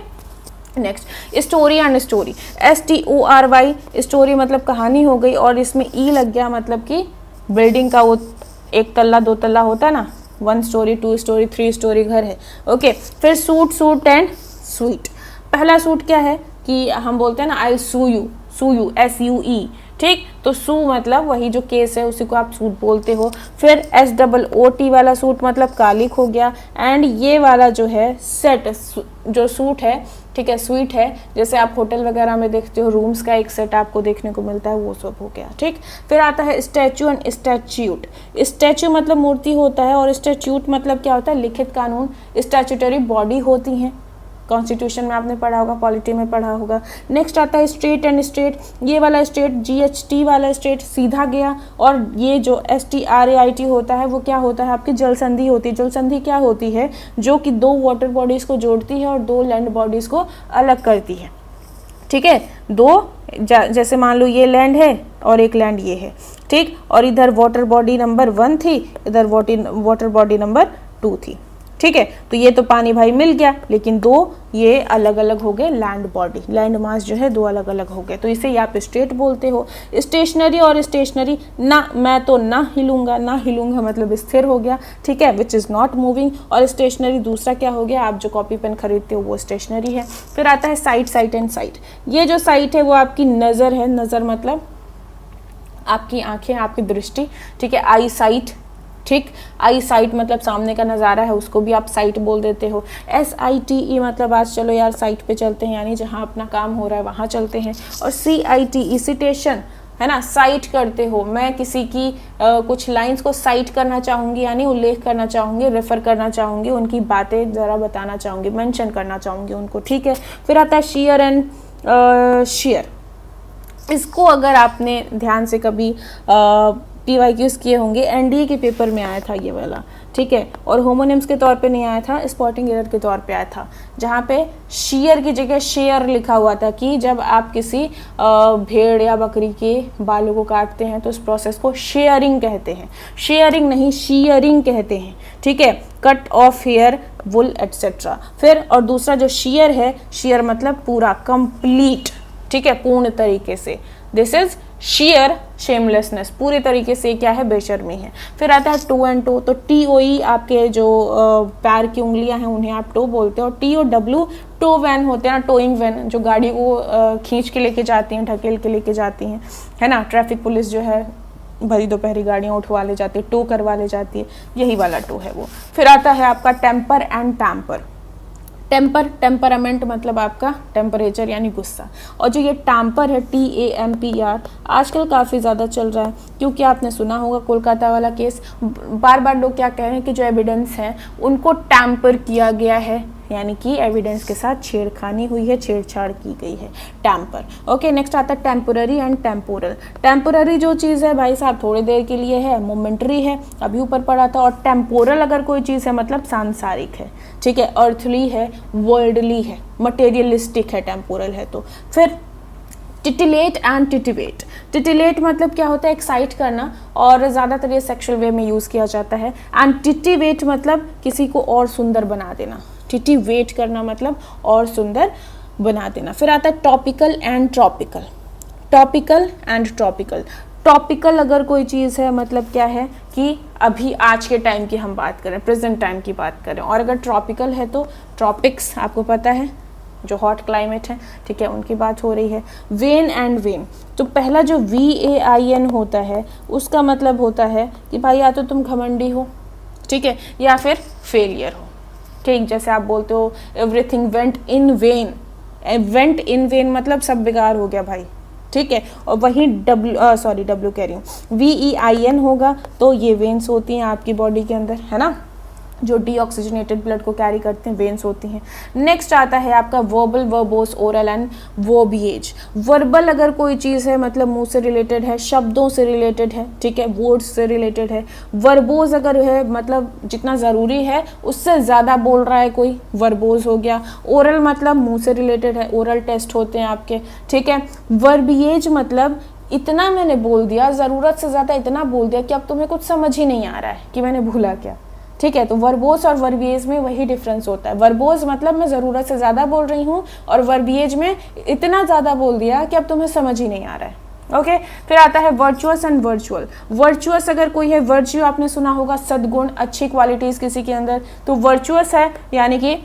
Speaker 1: Next story and story, STORY, story मतलब कहानी हो गई, और इसमें ई लग गया मतलब कि बिल्डिंग का वो 1 तल्ला 2 तल्ला होता है ना, 1 स्टोरी 2 स्टोरी 3 स्टोरी घर है, ओके। फिर सूट एंड स्वीट। पहला सूट क्या है कि हम बोलते हैं ना, आई सू यू, SUE, ठीक। तो सू मतलब वही जो केस है उसी को आप सूट बोलते हो। फिर SOOT वाला सूट मतलब कालिक हो गया। एंड ये वाला जो है सेट, जो सूट है, ठीक है, स्वीट है, जैसे आप होटल वगैरह में देखते हो रूम्स का एक सेट आपको देखने को मिलता है, वो सब हो गया, ठीक। फिर आता है स्टैचू एंड स्टैच्यूट। स्टैचू मतलब मूर्ति होता है, और स्टैच्यूट मतलब क्या होता है, लिखित कानून, स्टैच्यूटरी बॉडी होती हैं, कॉन्स्टिट्यूशन में आपने पढ़ा होगा, पॉलिटी में पढ़ा होगा। नेक्स्ट आता है स्ट्रेट एंड स्ट्रेट। ये वाला स्ट्रेट, GHT वाला स्ट्रेट सीधा गया, और ये जो STRAIT होता है वो क्या होता है, आपकी जल संधि होती है। जल संधि क्या होती है, जो कि 2 वाटर बॉडीज़ को जोड़ती है और 2 लैंड बॉडीज़ को अलग करती है, ठीक है। 2 जैसे मान लो ये लैंड है और एक लैंड ये है, ठीक। और इधर वाटर बॉडी नंबर 1 थी, इधर वाटर बॉडी नंबर 2 थी, ठीक है। तो ये तो पानी भाई मिल गया, लेकिन 2 ये अलग अलग हो गए, लैंड बॉडी, लैंड मास जो है 2 अलग अलग हो गए, तो इसे आप स्ट्रेट बोलते हो। स्टेशनरी और स्टेशनरी, ना मैं तो ना हिलूंगा, ना हिलूंगा मतलब स्थिर हो गया, ठीक है, विच इज़ नॉट मूविंग। और स्टेशनरी दूसरा क्या हो गया, आप जो कॉपी पेन खरीदते हो वो स्टेशनरी है। फिर आता है साइट, साइट एंड साइट। ये जो साइट है वो आपकी नज़र है, नज़र मतलब आपकी आंखें, आपकी दृष्टि, ठीक है, आई साइट, ठीक। आई साइट मतलब सामने का नज़ारा है, उसको भी आप साइट बोल देते हो। SITE मतलब आज चलो यार साइट पे चलते हैं, यानी जहाँ अपना काम हो रहा है वहाँ चलते हैं। और CITE सिटेशन है ना, साइट करते हो, मैं किसी की कुछ लाइंस को साइट करना चाहूँगी, यानी उल्लेख करना चाहूँगी, रेफर करना चाहूँगी, उनकी बातें ज़रा बताना चाहूँगी, मेंशन करना चाहूँगी उनको, ठीक है। फिर आता है शेयर एंड शेयर। इसको अगर आपने ध्यान से कभी PYQs किए होंगे, NDA के पेपर में आया था ये वाला, ठीक है। और होमोनिम्स के तौर पे नहीं आया था, स्पॉटिंग एरर के तौर पे आया था, जहाँ पे शेयर की जगह शेयर लिखा हुआ था कि जब आप किसी भेड़ या बकरी के बालों को काटते हैं तो उस प्रोसेस को शेयरिंग कहते हैं, शेयरिंग नहीं शीयरिंग कहते हैं, ठीक है। कट ऑफ हेयर, वुल एट्सेट्रा। फिर और दूसरा जो शेयर है, शेयर मतलब पूरा, कंप्लीट, ठीक है, पूर्ण तरीके से, दिस इज शेयर शेमलेसनेस, पूरे तरीके से क्या है, बेशर्मी है। फिर आता है टू एंड टो, तो TOE आपके जो पैर की उंगलियां हैं उन्हें आप टो बोलते हो। और TOW टो वैन होते हैं ना, टोइंग वैन, जो गाड़ी को खींच के लेके जाती हैं, ढकेल के लेके जाती हैं, है ना। ट्रैफिक पुलिस जो है भरी दोपहरी गाड़ियाँ उठवा ले जाती है, टो करवा ले जाती है, यही वाला टो है वो। फिर आता है आपका टेम्पर एंड टैम्पर। टेम्परामेंट मतलब आपका टेम्परेचर यानी गुस्सा। और जो ये टैम्पर है, TAMPR, आजकल काफ़ी ज़्यादा चल रहा है, क्योंकि आपने सुना होगा कोलकाता वाला केस। बार बार लोग क्या कह रहे हैं कि जो एविडेंस है उनको टैम्पर किया गया है, यानी कि एविडेंस के साथ छेड़खानी हुई है, छेड़छाड़ की गई है, टैम्पर। ओके, नेक्स्ट आता है टेम्पोररी एंड टेम्पोरल। टेम्पोररी जो चीज़ है भाई साहब थोड़ी देर के लिए है, मोमेंटरी है, अभी ऊपर पड़ा था। और टेम्पोरल अगर कोई चीज़ है मतलब सांसारिक है, ठीक है, अर्थली है, वर्ल्डली है, मटेरियलिस्टिक है, टेम्पोरल है। तो फिर टिटिलेट एंड टिटिवेट। टिटिलेट मतलब क्या होता है, एक्साइट करना, और ज़्यादातर ये सेक्सुअल वे में यूज़ किया जाता है। एंड टिटिवेट मतलब किसी को और सुंदर बना देना, टिटिवेट करना मतलब और सुंदर बना देना। फिर आता है topical and tropical. Topical and tropical. Topical अगर कोई चीज़ है मतलब क्या है कि अभी आज के टाइम की हम बात करें, प्रेजेंट टाइम की बात करें। और अगर ट्रॉपिकल है तो ट्रॉपिक्स आपको पता है जो हॉट क्लाइमेट है, ठीक है, उनकी बात हो रही है। वेन एंड वेन, तो पहला जो VAIN होता है उसका मतलब होता है कि भाई या तो तुम घमंडी हो, ठीक है, या फिर फेलियर हो, ठीक। जैसे आप बोलते हो everything went in when, went in when मतलब सब बेकार हो गया भाई, ठीक है। और वहीं डब्ल्यू कह रही हूँ, VEIN होगा तो ये वेन्स होती हैं आपकी बॉडी के अंदर, है ना, जो डीऑक्सीजनेटेड ब्लड को कैरी करते हैं, वेन्स होती हैं। नेक्स्ट आता है आपका verbal, verbose, oral and verbiage. Verbal अगर कोई चीज़ है मतलब मुंह से रिलेटेड है, शब्दों से रिलेटेड है, ठीक है, वर्ड्स से रिलेटेड है। वर्बोज अगर है मतलब जितना ज़रूरी है उससे ज़्यादा बोल रहा है कोई, वर्बोज हो गया। ओरल मतलब मुंह से रिलेटेड है, ओरल टेस्ट होते हैं आपके, ठीक है। वर्बिएज मतलब इतना मैंने बोल दिया, ज़रूरत से ज़्यादा इतना बोल दिया कि अब तुम्हें कुछ समझ ही नहीं आ रहा है कि मैंने भूला क्या, ठीक है। तो वर्बोस और वर्बिएज में वही डिफरेंस होता है। वर्बोस मतलब मैं ज़रूरत से ज़्यादा बोल रही हूँ, और वर्बिएज में इतना ज़्यादा बोल दिया कि अब तुम्हें समझ ही नहीं आ रहा है। ओके, फिर आता है वर्चुअस एंड वर्चुअल। वर्चुअस अगर कोई है, वर्च्यू आपने सुना होगा, सद्गुण, अच्छी क्वालिटीज़ किसी के अंदर, तो वर्चुअस है यानी कि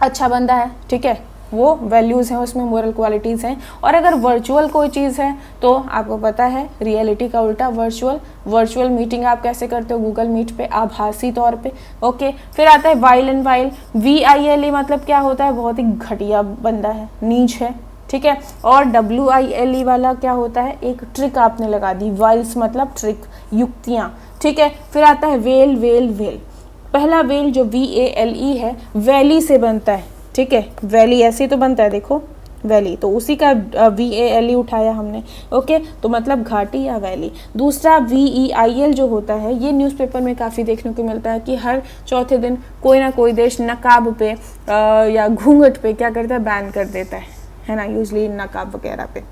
Speaker 1: अच्छा बंदा है, ठीक है, वो वैल्यूज़ हैं उसमें, मोरल क्वालिटीज़ हैं। और अगर वर्चुअल कोई चीज़ है तो आपको पता है रियलिटी का उल्टा वर्चुअल। वर्चुअल मीटिंग आप कैसे करते हो, गूगल मीट पे, आभासी तौर पे, ओके। फिर आता है वाइल एंड वाइल। VILE मतलब क्या होता है, बहुत ही घटिया बंदा है, नीच है, ठीक है। और WILE वाला क्या होता है, एक ट्रिक आपने लगा दी, वाइल्स मतलब ट्रिक, युक्तियाँ, ठीक है। फिर आता है वेल, वेल, वेल। पहला वेल जो VALE है वैली से बनता है, ठीक है, वैली ऐसे तो बनता है, देखो वैली, तो उसी का VALE उठाया हमने, ओके। तो मतलब घाटी या वैली। दूसरा VEIL जो होता है, ये न्यूज़पेपर में काफ़ी देखने को मिलता है कि हर चौथे दिन कोई ना कोई देश नकाब पे या घूंघट पे क्या करता है, बैन कर देता है ना, यूजली नकाब वगैरह पे।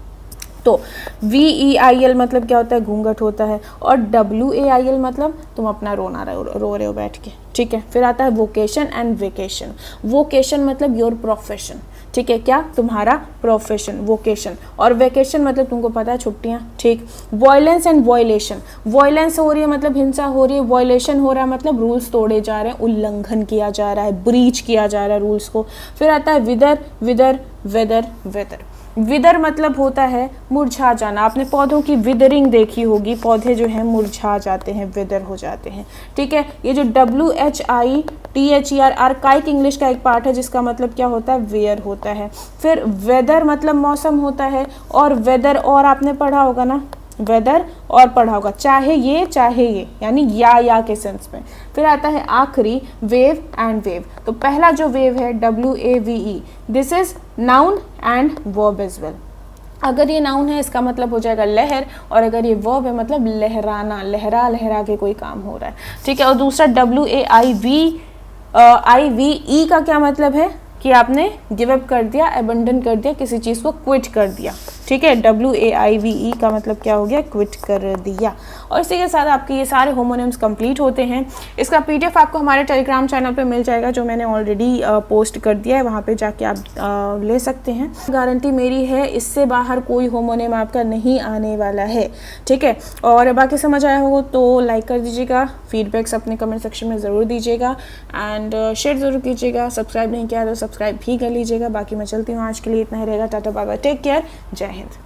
Speaker 1: तो VEIL मतलब क्या होता है, घूंघट होता है। और WAIL मतलब तुम अपना रोना रो रहे हो बैठ के, ठीक है। फिर आता है वोकेशन एंड वेकेशन। वोकेशन मतलब योर प्रोफेशन, ठीक है, क्या, तुम्हारा प्रोफेशन, वोकेशन। और वेकेशन मतलब तुमको पता है छुट्टियाँ, ठीक। Violence and violation. वॉयलेंस हो रही है मतलब हिंसा हो रही है, वॉयलेशन हो रहा है मतलब रूल्स तोड़े जा रहे हैं, उल्लंघन किया जा रहा है, ब्रीच किया जा रहा है रूल्स को। फिर आता है विदर, विदर, वेदर, वेदर। विदर मतलब होता है मुरझा जाना। आपने पौधों की विदरिंग देखी होगी, पौधे जो हैं मुरझा जाते हैं, विदर हो जाते हैं, ठीक है। ये जो WHITHER आर्काइक इंग्लिश का एक पार्ट है जिसका मतलब क्या होता है, वेयर होता है। फिर वेदर मतलब मौसम होता है, और वेदर और आपने पढ़ा होगा ना, वेदर और पढ़ा होगा, चाहे ये यानी या के सेंस में। फिर आता है आखिरी वेव एंड वेव। तो पहला जो वेव है WAVE, this is noun and verb as well. अगर ये नाउन है इसका मतलब हो जाएगा लहर, और अगर ये वर्ब है मतलब लहराना, लहरा के कोई काम हो रहा है, ठीक है। और दूसरा WAIVE का क्या मतलब है कि आपने गिव अप कर दिया, अबंडन कर दिया, किसी चीज़ को क्विट कर दिया, ठीक है। WAIVE का मतलब क्या हो गया, क्विट कर दिया। और इसी के साथ आपके ये सारे होमोनिम्स कंप्लीट होते हैं। इसका PDF आपको हमारे टेलीग्राम चैनल पे मिल जाएगा, जो मैंने ऑलरेडी पोस्ट कर दिया है, वहाँ पे जाके आप ले सकते हैं। गारंटी मेरी है, इससे बाहर कोई होमोनिम आपका नहीं आने वाला है, ठीक है। और बाकी समझ आया हो तो लाइक कर दीजिएगा, फीडबैक्स अपने कमेंट सेक्शन में ज़रूर दीजिएगा, एंड शेयर ज़रूर कीजिएगा। सब्सक्राइब नहीं किया तो सब्सक्राइब भी कर लीजिएगा। बाकी मैं चलती हूँ, आज के लिए इतना ही रहेगा। Tata bye bye, take care, जय हिंद।